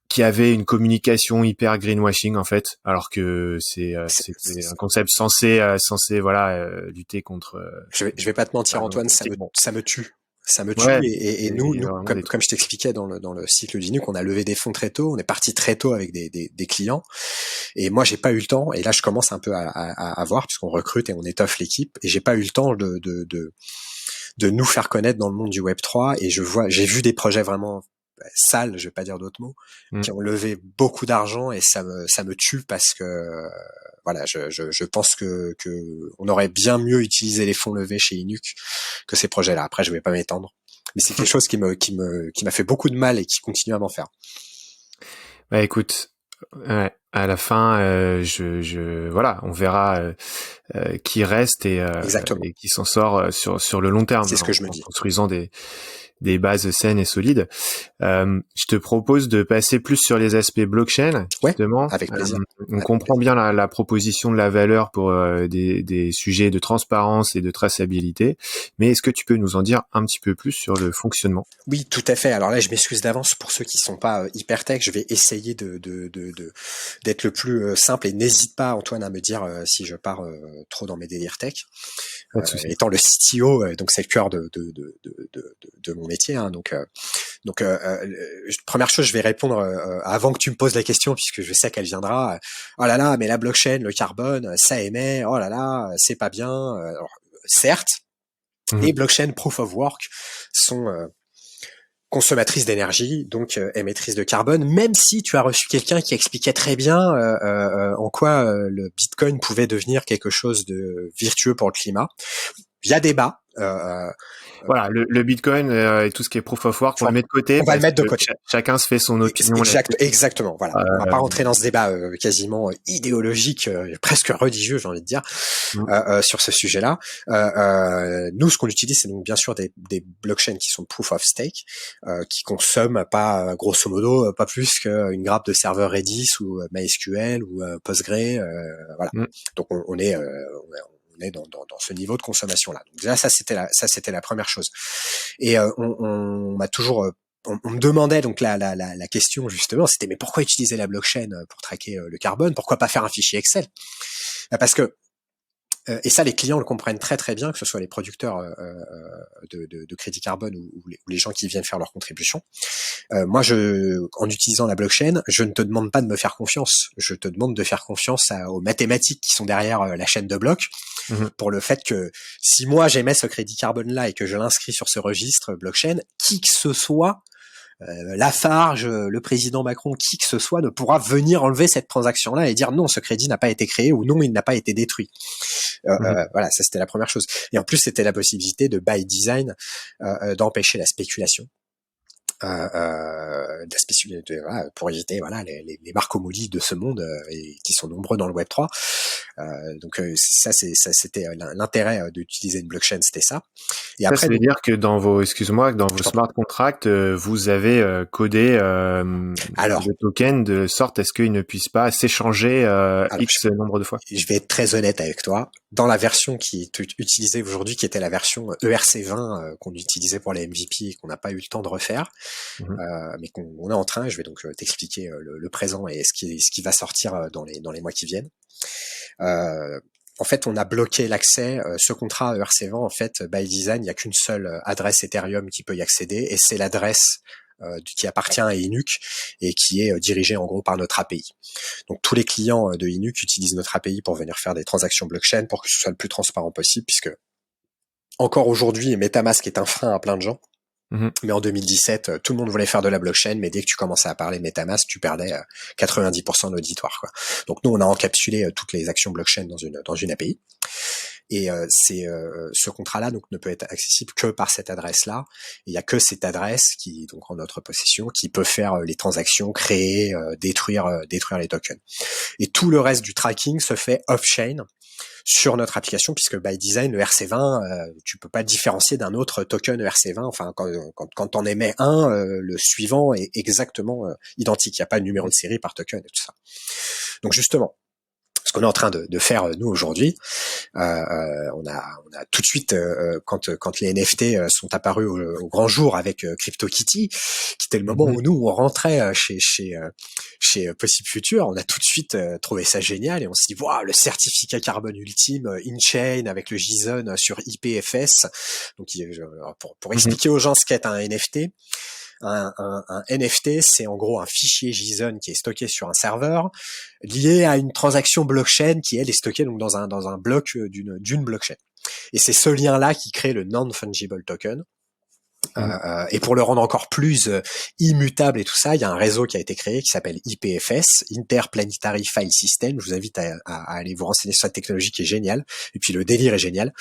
Speaker 1: qui avait une communication hyper greenwashing en fait, alors que c'est un concept censé voilà lutter contre.
Speaker 2: Je vais pas te mentir, Antoine, ça me tue. Ça me tue.
Speaker 1: Ouais,
Speaker 2: Et nous, comme je
Speaker 1: trucs.
Speaker 2: t'expliquais dans le cycle d'Inuk, on a levé des fonds très tôt. On est parti très tôt avec des clients. Et moi, j'ai pas eu le temps. Et là, je commence un peu à voir, puisqu'on recrute et on étoffe l'équipe. Et j'ai pas eu le temps de nous faire connaître dans le monde du Web3. Et j'ai vu des projets vraiment sales, je vais pas dire d'autres mots, qui ont levé beaucoup d'argent, et ça me tue parce que voilà, je pense que on aurait bien mieux utilisé les fonds levés chez Inuk que ces projets-là. Après, je vais pas m'étendre, mais c'est quelque chose qui m'a fait beaucoup de mal et qui continue à m'en faire.
Speaker 1: Bah écoute, ouais, à la fin, voilà, on verra qui reste et qui s'en sort sur le long terme,
Speaker 2: c'est ce que je me dis,
Speaker 1: en construisant des bases saines et solides. Je te propose de passer plus sur les aspects blockchain, justement.
Speaker 2: Ouais, avec plaisir.
Speaker 1: On comprend bien la proposition de la valeur pour des sujets de transparence et de traçabilité, mais est-ce que tu peux nous en dire un petit peu plus sur le fonctionnement?
Speaker 2: Oui, tout à fait. Alors là, je m'excuse d'avance pour ceux qui sont pas hyper tech. Je vais essayer d'être le plus simple, et n'hésite pas, Antoine, à me dire si je pars trop dans mes délires tech. Étant le CTO, donc c'est le cœur de mon métier. Hein, donc première chose, je vais répondre avant que tu me poses la question, puisque je sais qu'elle viendra. Oh là là, mais la blockchain, le carbone, ça émet. Oh là là, c'est pas bien. Alors, certes, les blockchains proof of work sont consommatrices d'énergie, donc émettrices de carbone, même si tu as reçu quelqu'un qui expliquait très bien en quoi le Bitcoin pouvait devenir quelque chose de virtueux pour le climat. Il y a débat.
Speaker 1: Voilà, le Bitcoin et tout ce qui est proof of work, on le met de côté.
Speaker 2: On va le mettre de côté.
Speaker 1: Chacun se fait son opinion.
Speaker 2: Exactement. Voilà. On va pas rentrer dans ce débat quasiment idéologique, presque religieux, j'ai envie de dire, sur ce sujet-là. Nous, ce qu'on utilise, c'est donc bien sûr des blockchains qui sont proof of stake, qui consomment pas, grosso modo, pas plus qu'une grappe de serveur Redis ou MySQL ou Postgre. Voilà. Donc on est dans ce niveau de consommation là. Donc là, ça c'était la première chose. Et on m'a toujours on me demandait donc la question justement, c'était mais pourquoi utiliser la blockchain pour traquer le carbone? Pourquoi pas faire un fichier Excel? Parce que et ça, les clients le comprennent très très bien, que ce soit les producteurs de crédit carbone ou les gens qui viennent faire leur contribution. Moi, en utilisant la blockchain, je ne te demande pas de me faire confiance. Je te demande de faire confiance aux mathématiques qui sont derrière la chaîne de blocs, pour le fait que si moi j'émets ce crédit carbone-là et que je l'inscris sur ce registre blockchain, qui que ce soit, Lafarge, le président Macron, qui que ce soit, ne pourra venir enlever cette transaction-là et dire non, ce crédit n'a pas été créé, ou non, il n'a pas été détruit. Voilà, ça c'était la première chose. Et en plus, c'était la possibilité de by design d'empêcher la spéculation. Pour éviter les Marco Mouli de ce monde et qui sont nombreux dans le Web3. Donc ça c'était l'intérêt d'utiliser une blockchain, c'était ça. Et après,
Speaker 1: ça veut dire que dans vos smart contracts, vous avez codé le token de sorte à ce qu'il ne puisse pas s'échanger X nombre de fois.
Speaker 2: Je vais être très honnête avec toi. Dans la version qui est utilisée aujourd'hui, qui était la version ERC20 qu'on utilisait pour les MVP et qu'on n'a pas eu le temps de refaire, mais qu'on est en train, je vais donc t'expliquer le présent et ce qui va sortir dans les mois qui viennent. en fait, on a bloqué l'accès. Ce contrat ERC20, en fait, by design, il n'y a qu'une seule adresse Ethereum qui peut y accéder, et c'est l'adresse qui appartient à Inuk et qui est dirigée en gros par notre API. Donc tous les clients de Inuk utilisent notre API pour venir faire des transactions blockchain pour que ce soit le plus transparent possible, puisque encore aujourd'hui, MetaMask est un frein à plein de gens. Mais en 2017, tout le monde voulait faire de la blockchain, mais dès que tu commençais à parler MetaMask, tu perdais 90% de l'auditoire, quoi. Donc nous, on a encapsulé toutes les actions blockchain dans une API. Et ce contrat-là donc ne peut être accessible que par cette adresse-là. Il y a que cette adresse qui est donc en notre possession, qui peut faire les transactions, créer, détruire les tokens. Et tout le reste du tracking se fait off-chain sur notre application, puisque by design, le RC20, tu peux pas le différencier d'un autre token ERC20. Enfin, quand t'en émets un, le suivant est exactement identique. Il n'y a pas de numéro de série par token et tout ça. Donc justement, ce qu'on est en train de faire nous aujourd'hui, on a tout de suite quand les NFT sont apparus au grand jour avec CryptoKitty, qui était le moment où nous on rentrait chez Possible Future, on a tout de suite trouvé ça génial et on s'est dit waouh, le certificat carbone ultime in-chain avec le JSON sur IPFS. Donc pour expliquer aux gens ce qu'est un NFT. Un NFT, c'est en gros un fichier JSON qui est stocké sur un serveur lié à une transaction blockchain qui elle est stockée donc dans un bloc d'une blockchain. Et c'est ce lien-là qui crée le non-fungible token. Et pour le rendre encore plus immutable et tout ça, il y a un réseau qui a été créé qui s'appelle IPFS, Interplanetary File System. Je vous invite à aller vous renseigner sur cette technologie qui est géniale. Et puis le délire est génial,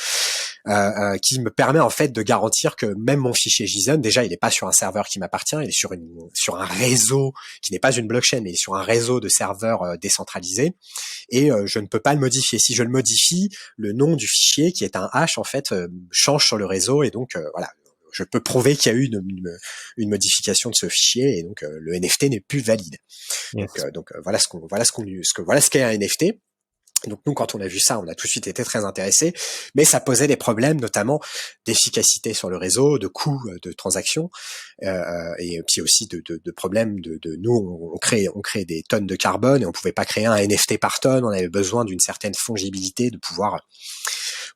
Speaker 2: qui me permet en fait de garantir que même mon fichier JSON, déjà, il n'est pas sur un serveur qui m'appartient, il est sur un réseau qui n'est pas une blockchain, mais sur un réseau de serveurs décentralisés. Et je ne peux pas le modifier. Si je le modifie, le nom du fichier, qui est un hash, en fait, change sur le réseau. Et donc, voilà. Je peux prouver qu'il y a eu une modification de ce fichier et donc le NFT n'est plus valide. Yes. Donc voilà ce qu'est un NFT. Donc nous, quand on a vu ça, on a tout de suite été très intéressés, mais ça posait des problèmes, notamment d'efficacité sur le réseau, de coûts de transaction, et puis aussi de problèmes de nous, on crée des tonnes de carbone et on pouvait pas créer un NFT par tonne. On avait besoin d'une certaine fongibilité, de pouvoir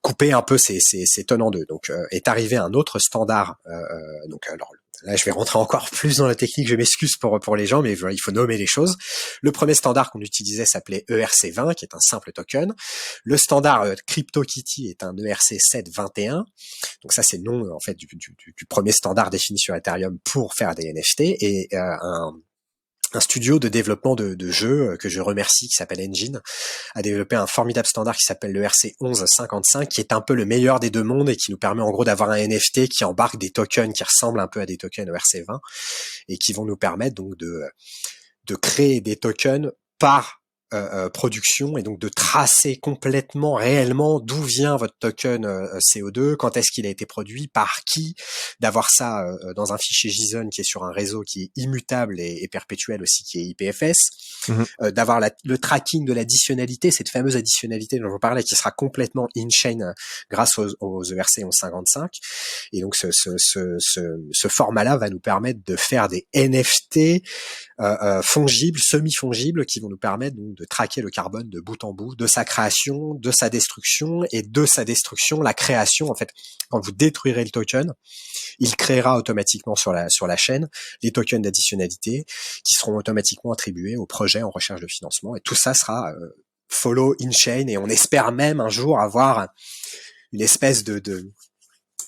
Speaker 2: couper un peu ces tonnes en deux. Donc est arrivé un autre standard. Donc alors là, je vais rentrer encore plus dans la technique. Je m'excuse pour les gens, mais il faut nommer les choses. Le premier standard qu'on utilisait s'appelait ERC20, qui est un simple token. Le standard CryptoKitty est un ERC721. Donc ça, c'est le nom en fait du premier standard défini sur Ethereum pour faire des NFT, et un studio de développement de jeux que je remercie, qui s'appelle Engine, a développé un formidable standard qui s'appelle le RC1155, qui est un peu le meilleur des deux mondes et qui nous permet en gros d'avoir un NFT qui embarque des tokens qui ressemblent un peu à des tokens ERC20 et qui vont nous permettre donc de créer des tokens par production, et donc de tracer complètement réellement d'où vient votre token CO2, quand est-ce qu'il a été produit, par qui, d'avoir ça dans un fichier JSON qui est sur un réseau qui est immutable et perpétuel aussi, qui est IPFS, d'avoir le tracking de l'additionnalité, cette fameuse additionnalité dont je vous parlais, qui sera complètement in-chain grâce aux ERC 1155. Et donc ce format-là va nous permettre de faire des NFT fongibles, semi-fongibles, qui vont nous permettre donc de traquer le carbone de bout en bout, de sa création, de sa destruction, et de sa destruction, la création. En fait, quand vous détruirez le token, il créera automatiquement sur la chaîne les tokens d'additionnalité qui seront automatiquement attribués au projet en recherche de financement. Et tout ça sera follow in-chain, et on espère même un jour avoir une espèce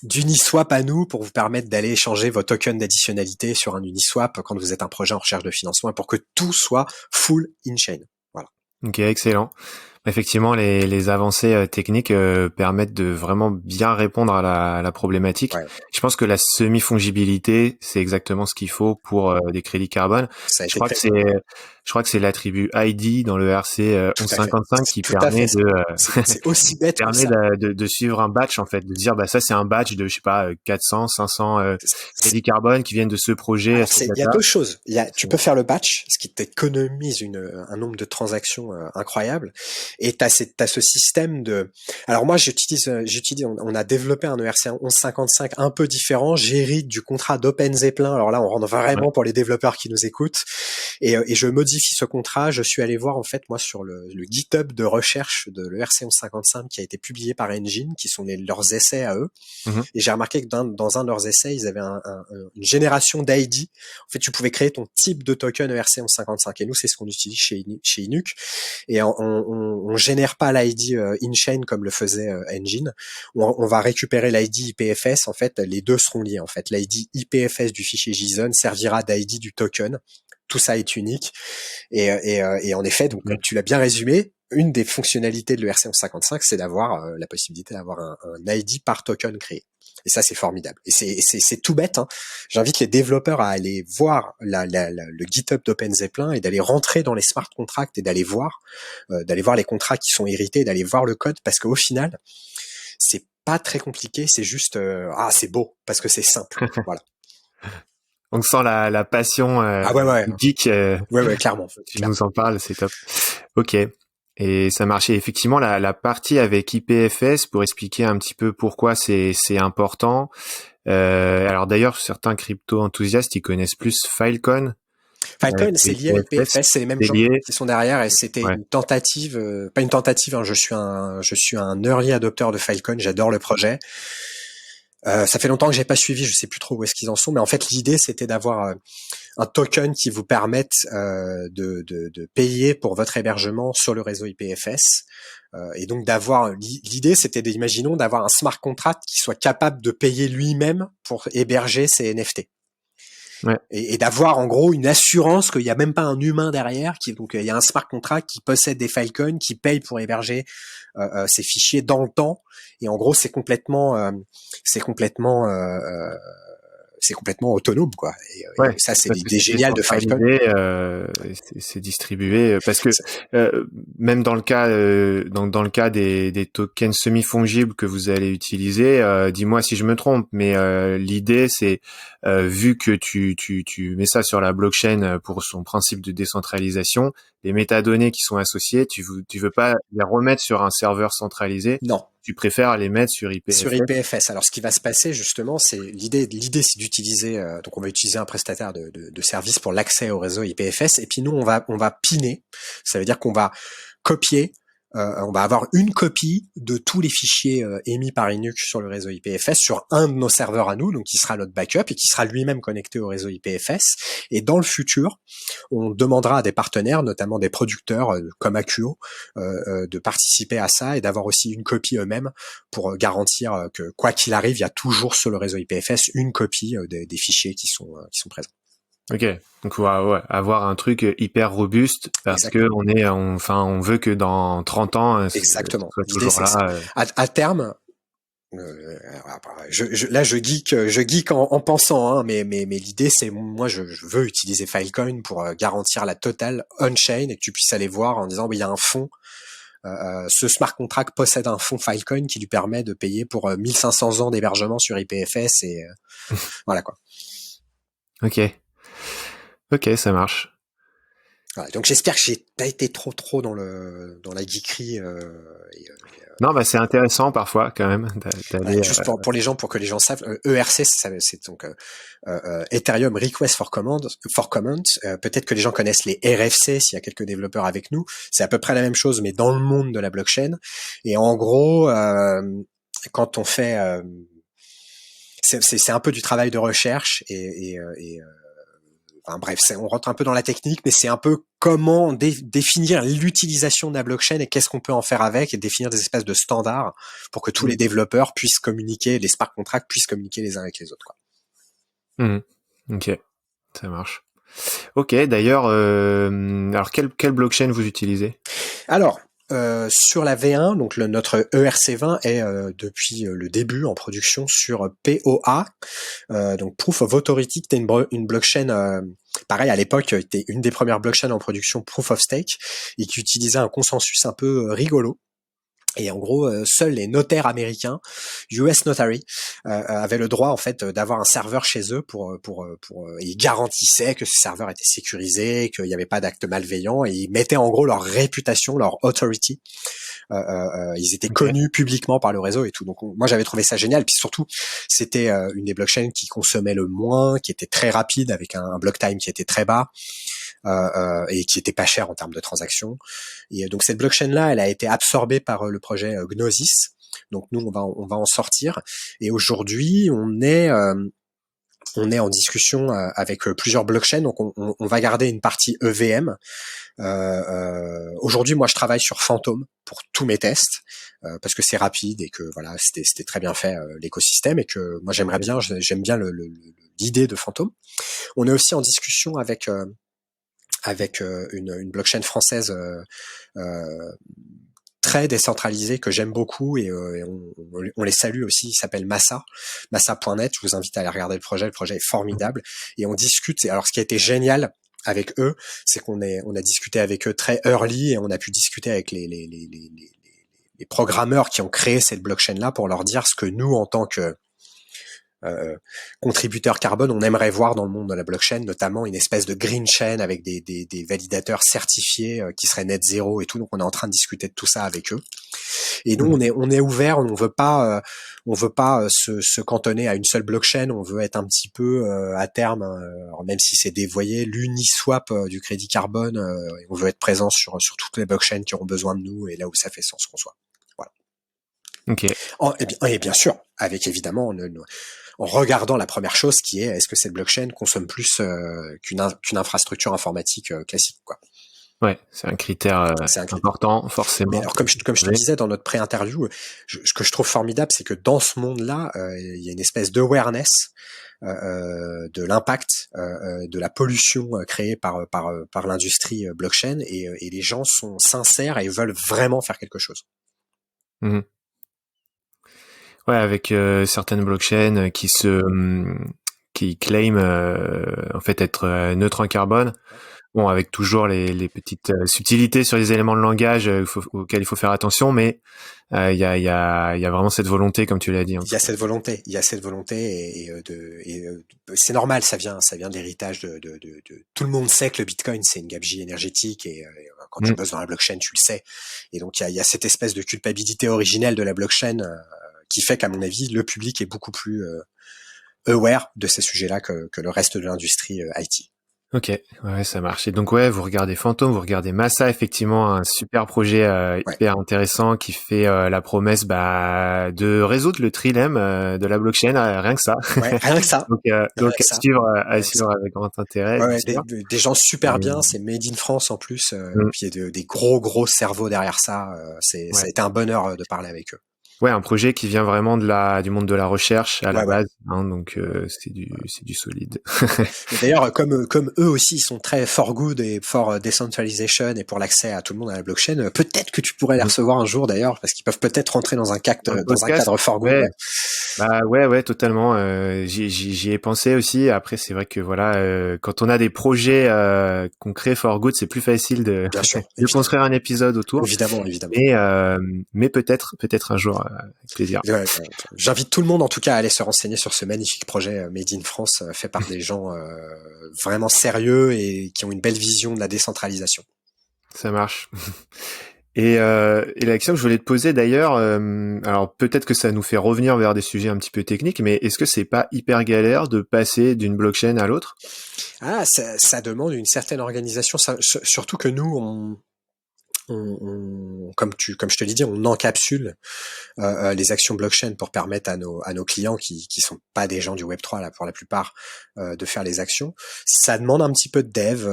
Speaker 2: d'Uniswap à nous pour vous permettre d'aller échanger vos tokens d'additionnalité sur un Uniswap quand vous êtes un projet en recherche de financement, pour que tout soit full in-chain. Voilà.
Speaker 1: Ok, excellent. Effectivement, les avancées techniques permettent de vraiment bien répondre à la problématique. Ouais. Je pense que la semi-fongibilité, c'est exactement ce qu'il faut pour des crédits carbone. Je crois que c'est l'attribut ID dans le RC 1155 qui permet
Speaker 2: c'est aussi bête
Speaker 1: de suivre un batch, en fait, de dire ça c'est un batch de 400, 500 crédits carbone qui viennent de ce projet.
Speaker 2: Alors, il y a deux choses. Tu peux faire le batch, ce qui t'économise un nombre de transactions incroyable. Et t'as ce système de. Alors moi j'utilise. On a développé un ERC 1155 un peu différent. J'hérite du contrat d'OpenZeppelin. Alors là on rentre vraiment pour les développeurs qui nous écoutent. Et je modifie modifie ce contrat, je suis allé voir en fait moi sur le GitHub de recherche de l'ERC1155 qui a été publié par Engine, qui sont leurs essais à eux. Et j'ai remarqué que dans un de leurs essais, ils avaient une génération d'ID. En fait, tu pouvais créer ton type de token ERC1155. Et nous, c'est ce qu'on utilise chez Inuke. Et on génère pas l'ID in-chain comme le faisait Engine. On va récupérer l'ID IPFS. En fait, les deux seront liés. En fait, l'ID IPFS du fichier JSON servira d'ID du token. Tout ça est unique. Et en effet, donc tu l'as bien résumé, une des fonctionnalités de l'ERC1155, c'est d'avoir la possibilité d'avoir un ID par token créé. Et ça, c'est formidable. Et c'est tout bête, hein. J'invite les développeurs à aller voir le GitHub d'OpenZeppelin et d'aller rentrer dans les smart contracts et d'aller voir les contrats qui sont hérités, d'aller voir le code, parce qu'au final, c'est pas très compliqué, c'est juste c'est beau parce que c'est simple. Voilà.
Speaker 1: On sent la passion geek.
Speaker 2: Ouais, clairement.
Speaker 1: Tu nous en parles, c'est top. Ok. Et ça marchait effectivement la partie avec IPFS, pour expliquer un petit peu pourquoi c'est important. Alors d'ailleurs, certains crypto enthousiastes, ils connaissent plus Filecoin.
Speaker 2: Filecoin, c'est lié à IPFS, c'est les mêmes gens qui sont derrière, et c'était une tentative, pas une tentative, hein, je suis un early adopter de Filecoin, j'adore le projet. Ça fait longtemps que j'ai pas suivi, je sais plus trop où est-ce qu'ils en sont, mais en fait l'idée c'était d'avoir un token qui vous permette de payer pour votre hébergement sur le réseau IPFS, et donc l'idée c'était d'avoir un smart contract qui soit capable de payer lui-même pour héberger ses NFT.
Speaker 1: Ouais.
Speaker 2: Et d'avoir en gros une assurance qu'il n'y a même pas un humain derrière, donc il y a un smart contract qui possède des Filecoin, qui paye pour héberger ces fichiers dans le temps, et en gros c'est complètement autonome, quoi. Et ça, c'est l'idée géniale de Filecoin.
Speaker 1: C'est distribué parce que même dans le cas des tokens semi-fongibles que vous allez utiliser, dis-moi si je me trompe, mais l'idée c'est vu que tu mets ça sur la blockchain pour son principe de décentralisation, les métadonnées qui sont associées, tu veux pas les remettre sur un serveur centralisé.
Speaker 2: Non.
Speaker 1: Tu préfères les mettre sur IPFS.
Speaker 2: Sur IPFS. Alors, ce qui va se passer, justement, c'est l'idée, c'est d'utiliser, donc on va utiliser un prestataire de service pour l'accès au réseau IPFS, et puis nous, on va piner. Ça veut dire qu'on va copier, on va avoir une copie de tous les fichiers émis par Inuke sur le réseau IPFS sur un de nos serveurs à nous, donc qui sera notre backup et qui sera lui-même connecté au réseau IPFS. Et dans le futur, on demandera à des partenaires, notamment des producteurs comme Akuo, de participer à ça et d'avoir aussi une copie eux-mêmes pour garantir que quoi qu'il arrive, il y a toujours sur le réseau IPFS une copie des fichiers qui sont présents.
Speaker 1: Ok, donc on va avoir un truc hyper robuste parce
Speaker 2: Exactement.
Speaker 1: que on veut que dans 30 ans,
Speaker 2: exactement,
Speaker 1: soit toujours là.
Speaker 2: À terme, je geek en pensant, hein, mais l'idée c'est, moi je veux utiliser Filecoin pour garantir la totale on-chain et que tu puisses aller voir en disant il y a un fonds. Ce smart contract possède un fonds Filecoin qui lui permet de payer pour 1500 ans d'hébergement sur IPFS et voilà quoi.
Speaker 1: Ok, ça marche.
Speaker 2: Voilà, donc j'espère que j'ai pas été trop dans la geekerie.
Speaker 1: Non, c'est intéressant parfois quand même d'aller.
Speaker 2: Juste pour les gens, pour que les gens savent, ERC, c'est donc Ethereum Request for Comment. Peut-être que les gens connaissent les RFC s'il y a quelques développeurs avec nous. C'est à peu près la même chose, mais dans le monde de la blockchain. Et en gros, quand on fait, c'est un peu du travail de recherche enfin bref, on rentre un peu dans la technique, mais c'est un peu comment définir l'utilisation de la blockchain et qu'est-ce qu'on peut en faire avec, et définir des espèces de standards pour que tous les développeurs puissent communiquer, les smart contracts puissent communiquer les uns avec les autres, quoi.
Speaker 1: Ok, ça marche. Ok, d'ailleurs, alors quelle blockchain vous utilisez ?
Speaker 2: Alors, sur la V1, donc notre ERC20 est depuis le début en production sur POA, donc Proof of Authority, qui était une blockchain, pareil à l'époque, était une des premières blockchains en production Proof of Stake, et qui utilisait un consensus un peu rigolo. Et en gros, seuls les notaires américains, US Notary, avaient le droit en fait d'avoir un serveur chez eux pour ils garantissaient que ce serveur était sécurisé, qu'il n'y avait pas d'actes malveillants, et ils mettaient en gros leur réputation, leur authority. Ils étaient connus publiquement par le réseau et tout. Donc moi j'avais trouvé ça génial. Puis surtout, c'était une des blockchains qui consommait le moins, qui était très rapide avec un block time qui était très bas. et qui était pas cher en termes de transactions. Et donc cette blockchain là, elle a été absorbée par le projet Gnosis. Donc nous on va en sortir. Et aujourd'hui on est en discussion avec plusieurs blockchains, donc on va garder une partie EVM. Aujourd'hui, moi, je travaille sur Phantom pour tous mes tests parce que c'est rapide et que voilà, c'était très bien fait l'écosystème et que moi j'aime bien l'idée de Phantom. On est aussi en discussion avec une blockchain française très décentralisée que j'aime beaucoup et on les salue aussi. Il s'appelle massa.net. Je vous invite à aller regarder le projet. Le projet est formidable et on discute. Et alors, ce qui a été génial avec eux, c'est qu'on a discuté avec eux très early et on a pu discuter avec les programmeurs qui ont créé cette blockchain-là pour leur dire ce que nous, en tant que contributeur carbone, on aimerait voir dans le monde de la blockchain, notamment une espèce de green chain avec des validateurs certifiés qui seraient net zéro et tout. Donc on est en train de discuter de tout ça avec eux. Et nous on est ouvert, on veut pas se cantonner à une seule blockchain. On veut être un petit peu à terme, alors même si c'est dévoyé, l'Uniswap du crédit carbone. On veut être présent sur toutes les blockchains qui auront besoin de nous et là où ça fait sens qu'on soit. Voilà.
Speaker 1: Ok.
Speaker 2: Et bien sûr, avec évidemment en regardant la première chose qui est est-ce que cette blockchain consomme plus qu'une infrastructure informatique classique, quoi.
Speaker 1: Ouais, c'est un critère important, forcément.
Speaker 2: Mais alors, comme je te disais dans notre pré-interview, ce que je trouve formidable, c'est que dans ce monde-là, il y a une espèce d'awareness de l'impact de la pollution créée par l'industrie blockchain et les gens sont sincères et veulent vraiment faire quelque chose.
Speaker 1: Mmh. Ouais, avec certaines blockchains qui claiment en fait être neutres en carbone. Bon, avec toujours les petites subtilités sur les éléments de langage auxquels il faut faire attention, mais il y a vraiment cette volonté, comme tu l'as dit.
Speaker 2: Il y a cette volonté et c'est normal, ça vient de l'héritage de tout le monde sait que le Bitcoin c'est une gabegie énergétique et quand tu bosses dans la blockchain tu le sais. Et donc il y a cette espèce de culpabilité originelle de la blockchain qui fait qu'à mon avis le public est beaucoup plus aware de ces sujets-là que le reste de l'industrie IT.
Speaker 1: Ok, ouais, ça marche. Et donc ouais, vous regardez Phantom, vous regardez Massa, effectivement, un super projet hyper intéressant qui fait la promesse de résoudre le trilemme de la blockchain, rien que ça.
Speaker 2: Ouais, rien que ça.
Speaker 1: Donc à suivre avec grand intérêt.
Speaker 2: Ouais, des gens super bien, c'est made in France en plus, et puis il y a des gros cerveaux derrière ça. Ça a été un bonheur de parler avec eux.
Speaker 1: Ouais, un projet qui vient vraiment du monde de la recherche à la base, hein, donc c'est du solide.
Speaker 2: Et d'ailleurs, comme eux aussi, ils sont très for good et for decentralization et pour l'accès à tout le monde à la blockchain. Peut-être que tu pourrais les recevoir un jour d'ailleurs, parce qu'ils peuvent peut-être rentrer dans un cadre for good.
Speaker 1: Ouais. Bah ouais, totalement. J'y ai pensé aussi. Après, c'est vrai que voilà, quand on a des projets qu'on crée for good, c'est plus facile de construire un épisode autour.
Speaker 2: Évidemment.
Speaker 1: Mais peut-être un jour. Avec plaisir.
Speaker 2: Ouais, j'invite tout le monde en tout cas à aller se renseigner sur ce magnifique projet Made in France fait par des gens vraiment sérieux et qui ont une belle vision de la décentralisation.
Speaker 1: Ça marche. Et la question que je voulais te poser d'ailleurs, alors peut-être que ça nous fait revenir vers des sujets un petit peu techniques, mais est-ce que c'est pas hyper galère de passer d'une blockchain à l'autre ?
Speaker 2: Ah, ça demande une certaine organisation, surtout que nous comme je te l'ai dit, on encapsule les actions blockchain pour permettre à nos clients qui sont pas des gens du Web3 là pour la plupart de faire les actions. Ça demande un petit peu de dev.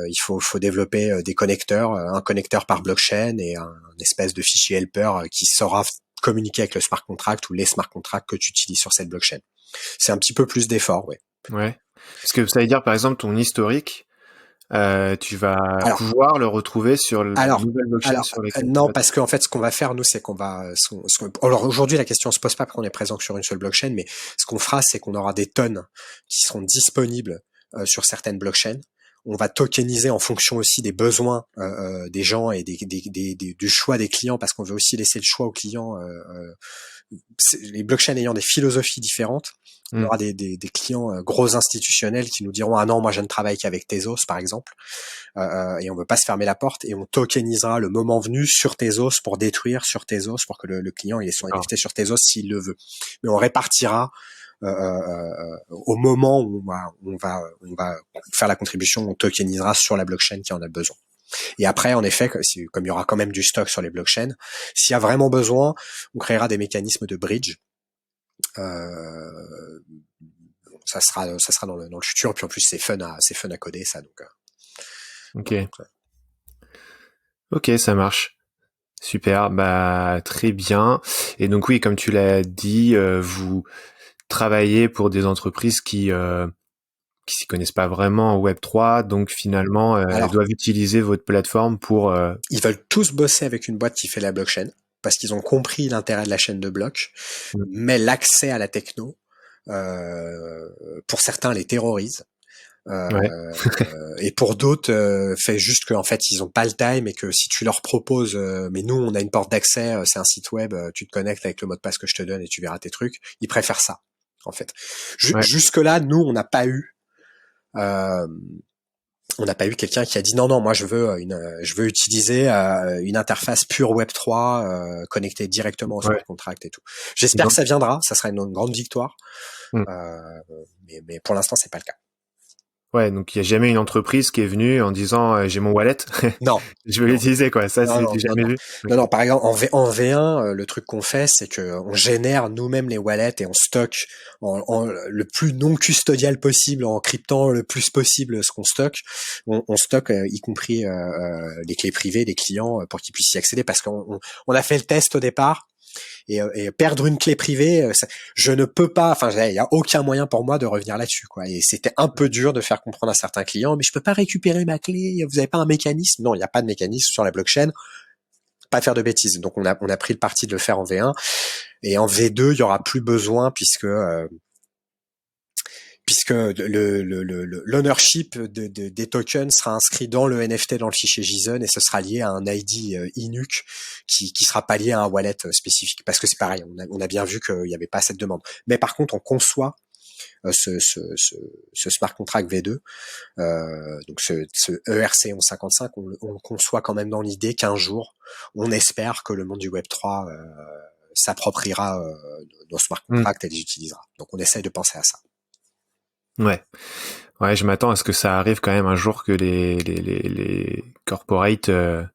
Speaker 2: Il faut développer des connecteurs, un connecteur par blockchain et un espèce de fichier helper qui saura communiquer avec le smart contract ou les smart contracts que tu utilises sur cette blockchain. C'est un petit peu plus d'effort, ouais.
Speaker 1: Ouais. Parce que ça veut dire par exemple ton historique. Tu vas pouvoir le retrouver sur la nouvelle blockchain sur lesquelles.
Speaker 2: Non, parce qu'en fait, ce qu'on va faire, nous, c'est qu'on va. Alors aujourd'hui, la question se pose pas parce qu'on est présent que sur une seule blockchain, mais ce qu'on fera, c'est qu'on aura des tonnes qui seront disponibles sur certaines blockchains. On va tokeniser en fonction aussi des besoins des gens et du choix des clients, parce qu'on veut aussi laisser le choix aux clients. Les blockchains ayant des philosophies différentes, il y aura des clients gros institutionnels qui nous diront ah non, moi je ne travaille qu'avec Tezos par exemple, et on veut pas se fermer la porte et on tokenisera le moment venu sur Tezos pour détruire sur Tezos pour que le client il ait son NFT sur Tezos s'il le veut. Mais on répartira au moment où on va faire la contribution, on tokenisera sur la blockchain qui en a besoin. Et après, en effet, comme il y aura quand même du stock sur les blockchains, s'il y a vraiment besoin, on créera des mécanismes de bridge. Ça sera dans le futur. Puis en plus, c'est fun à coder ça. Donc.
Speaker 1: Ok. Ok, ça marche. Super, bah très bien. Et donc oui, comme tu l'as dit, vous travaillez pour des entreprises qui s'y connaissent pas vraiment au Web3, donc finalement elles doivent utiliser votre plateforme pour.
Speaker 2: Ils veulent tous bosser avec une boîte qui fait la blockchain parce qu'ils ont compris l'intérêt de la chaîne de blocs, mais l'accès à la techno, pour certains, les terrorise. Et pour d'autres, fait juste qu'en fait ils ont pas le time et que si tu leur proposes, mais nous on a une porte d'accès, c'est un site web, tu te connectes avec le mot de passe que je te donne et tu verras tes trucs. Ils préfèrent ça en fait. Jusque là, nous on n'a pas eu quelqu'un qui a dit non moi je veux utiliser une interface pure Web3 connectée directement au smart contract et tout. J'espère que ça viendra, ça sera une grande victoire. Mais pour l'instant c'est pas le cas.
Speaker 1: Ouais, donc il y a jamais une entreprise qui est venue en disant j'ai mon wallet.
Speaker 2: Non.
Speaker 1: Je veux l'utiliser quoi. Ça c'est jamais vu.
Speaker 2: Non, par exemple en V1, le truc qu'on fait, c'est que on génère nous-mêmes les wallets et on stocke en le plus non custodial possible, en cryptant le plus possible ce qu'on stocke. On stocke y compris les clés privées des clients pour qu'ils puissent y accéder, parce qu'on a fait le test au départ. Et perdre une clé privée, je ne peux pas, enfin il y a aucun moyen pour moi de revenir là-dessus quoi. Et c'était un peu dur de faire comprendre à certains clients, mais je peux pas récupérer ma clé, vous avez pas un mécanisme? Non, il y a pas de mécanisme sur la blockchain. Pas faire de bêtises. Donc on a pris le parti de le faire en V1, et en V2 il y aura plus besoin puisque l'ownership des tokens sera inscrit dans le NFT, dans le fichier JSON, et ce sera lié à un ID INUC qui sera pas lié à un wallet spécifique, parce que c'est pareil, on a bien vu qu'il y avait pas cette demande. Mais par contre, on conçoit ce smart contract V2, donc ce ERC 1155, on le conçoit quand même dans l'idée qu'un jour, on espère que le monde du Web3 s'appropriera nos smart contracts et les utilisera. Donc on essaye de penser à ça.
Speaker 1: Ouais, je m'attends à ce que ça arrive quand même un jour, que les corporates se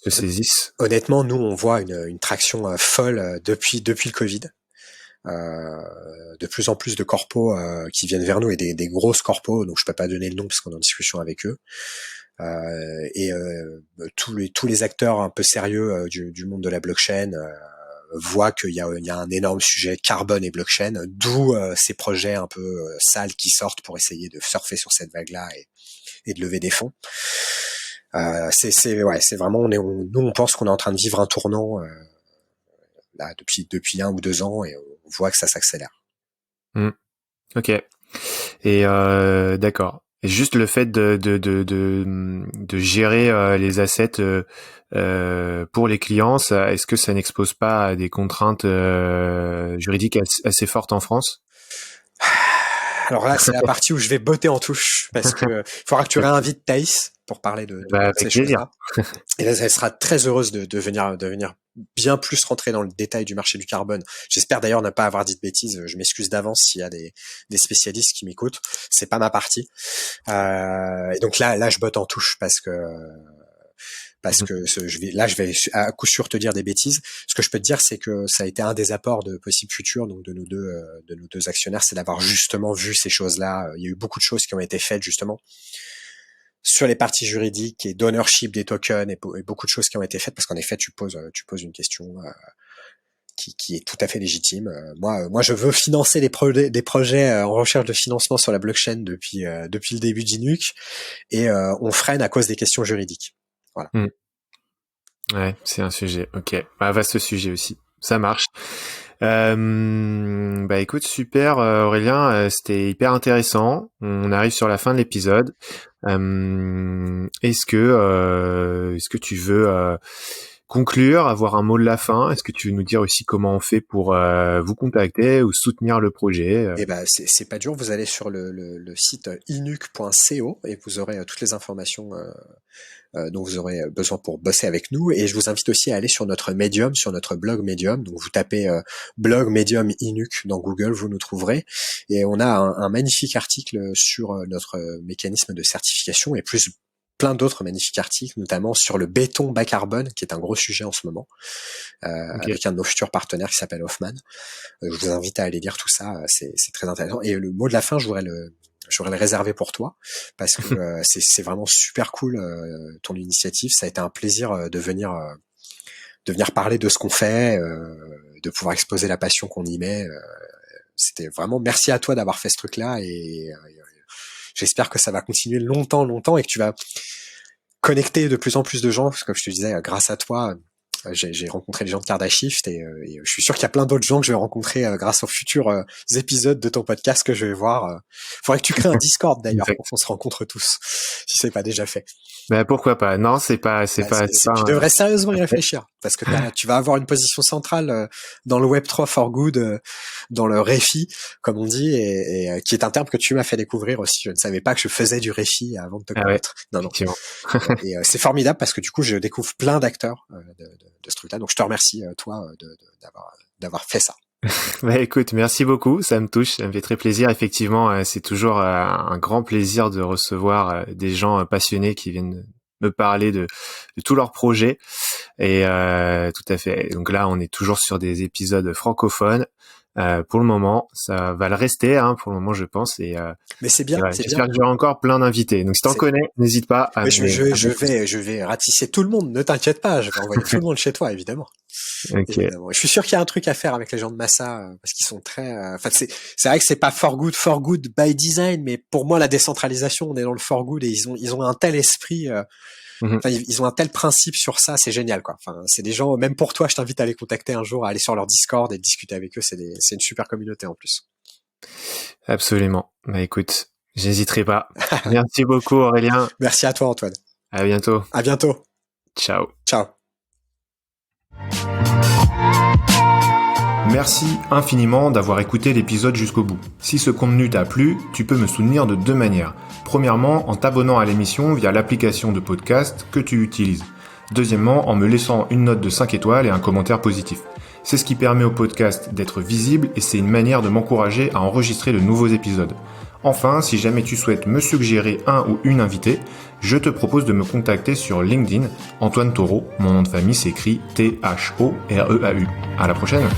Speaker 1: saisissent.
Speaker 2: Honnêtement, nous on voit une traction folle depuis le Covid. De plus en plus de corpos qui viennent vers nous, et des grosses corpos, donc je peux pas donner le nom parce qu'on est en discussion avec eux. Tous les acteurs un peu sérieux du monde de la blockchain voient qu'il y a un énorme sujet carbone et blockchain, d'où ces projets un peu sales qui sortent pour essayer de surfer sur cette vague-là et de lever des fonds. C'est vraiment, nous on pense qu'on est en train de vivre un tournant là depuis 1 ou 2 ans, et on voit que ça s'accélère.
Speaker 1: Ok. Et d'accord. Et juste le fait de gérer les assets pour les clients, est-ce que ça n'expose pas à des contraintes juridiques assez fortes en France?
Speaker 2: Alors là, c'est la partie où je vais botter en touche, parce que il faudra que tu réinvites Thaïs pour parler de ces choses-là. Et là, elle sera très heureuse de venir bien plus rentrer dans le détail du marché du carbone. J'espère d'ailleurs ne pas avoir dit de bêtises. Je m'excuse d'avance s'il y a des spécialistes qui m'écoutent. C'est pas ma partie. Et donc là, je botte en touche parce que je vais à coup sûr te dire des bêtises. Ce que je peux te dire, c'est que ça a été un des apports de possibles futurs, donc de nos deux actionnaires, c'est d'avoir justement vu ces choses-là. Il y a eu beaucoup de choses qui ont été faites justement sur les parties juridiques et d'ownership des tokens, et beaucoup de choses qui ont été faites, parce qu'en effet tu poses une question qui est tout à fait légitime. Moi je veux financer des projets en recherche de financement sur la blockchain depuis le début d'Inuk, et on freine à cause des questions juridiques. Voilà.
Speaker 1: Ouais, c'est un sujet. Ok, vaste sujet aussi. Ça marche. Écoute, super Aurélien, c'était hyper intéressant. On arrive sur la fin de l'épisode. Est-ce que tu veux conclure, avoir un mot de la fin, est-ce que tu veux nous dire aussi comment on fait pour vous contacter ou soutenir le projet?
Speaker 2: Eh ben, c'est pas dur. Vous allez sur le site inuc.co et vous aurez toutes les informations dont vous aurez besoin pour bosser avec nous. Et je vous invite aussi à aller sur notre Medium, sur notre blog Medium. Donc vous tapez blog Medium Inuc dans Google, vous nous trouverez. Et on a un magnifique article sur notre mécanisme de certification et plus plein d'autres magnifiques articles, notamment sur le béton bas carbone, qui est un gros sujet en ce moment, avec un de nos futurs partenaires qui s'appelle Hoffman. Je vous invite à aller lire tout ça, c'est très intéressant. Et le mot de la fin, j'aurais le réservé pour toi, parce que c'est vraiment super cool ton initiative. Ça a été un plaisir de venir parler de ce qu'on fait, de pouvoir exposer la passion qu'on y met. C'était vraiment merci à toi d'avoir fait ce truc-là et j'espère que ça va continuer longtemps et que tu vas connecter de plus en plus de gens, parce que comme je te disais, grâce à toi, j'ai rencontré les gens de Cardashift et je suis sûr qu'il y a plein d'autres gens que je vais rencontrer grâce aux futurs épisodes de ton podcast que je vais voir. Faudrait que tu crées un Discord d'ailleurs pour qu'on se rencontre tous, si c'est pas déjà fait.
Speaker 1: Ben pourquoi pas. Non, c'est pas.
Speaker 2: Tu devrais sérieusement y réfléchir, parce que tu vas avoir une position centrale dans le Web3 for Good, dans le ReFi, comme on dit, et qui est un terme que tu m'as fait découvrir aussi. Je ne savais pas que je faisais du ReFi avant de te connaître.
Speaker 1: Ouais,
Speaker 2: non. Et c'est formidable parce que du coup, je découvre plein d'acteurs de ce truc-là. Donc, je te remercie, toi, d'avoir fait ça.
Speaker 1: Bah écoute, merci beaucoup, ça me touche, ça me fait très plaisir. Effectivement, c'est toujours un grand plaisir de recevoir des gens passionnés qui viennent me parler de tous leurs projets. Et tout à fait. Donc là, on est toujours sur des épisodes francophones. Pour le moment, ça va le rester, pour le moment, je pense. Et
Speaker 2: mais c'est bien.
Speaker 1: J'espère que j'aurai encore plein d'invités. Donc si t'en connais, n'hésite pas à.
Speaker 2: Je vais ratisser tout le monde. Ne t'inquiète pas, je vais envoyer tout le monde chez toi, évidemment.
Speaker 1: Okay.
Speaker 2: Évidemment. Je suis sûr qu'il y a un truc à faire avec les gens de Massa parce qu'ils sont très. Enfin, c'est vrai que c'est pas for good by design, mais pour moi, la décentralisation, on est dans le for good et ils ont un tel esprit. Enfin, ils ont un tel principe sur ça, c'est génial, quoi. Enfin, c'est des gens, même pour toi, je t'invite à les contacter un jour, à aller sur leur Discord et discuter avec eux. C'est une super communauté en plus.
Speaker 1: Absolument. Bah écoute, j'hésiterai pas. Merci beaucoup, Aurélien.
Speaker 2: Merci à toi, Antoine.
Speaker 1: À bientôt.
Speaker 2: À bientôt.
Speaker 1: Ciao.
Speaker 2: Ciao.
Speaker 1: Merci infiniment d'avoir écouté l'épisode jusqu'au bout. Si ce contenu t'a plu, tu peux me soutenir de deux manières. Premièrement, en t'abonnant à l'émission via l'application de podcast que tu utilises. Deuxièmement, en me laissant une note de 5 étoiles et un commentaire positif. C'est ce qui permet au podcast d'être visible et c'est une manière de m'encourager à enregistrer de nouveaux épisodes. Enfin, si jamais tu souhaites me suggérer un ou une invitée, je te propose de me contacter sur LinkedIn, Antoine Taureau. Mon nom de famille s'écrit T-H-O-R-E-A-U. À la prochaine!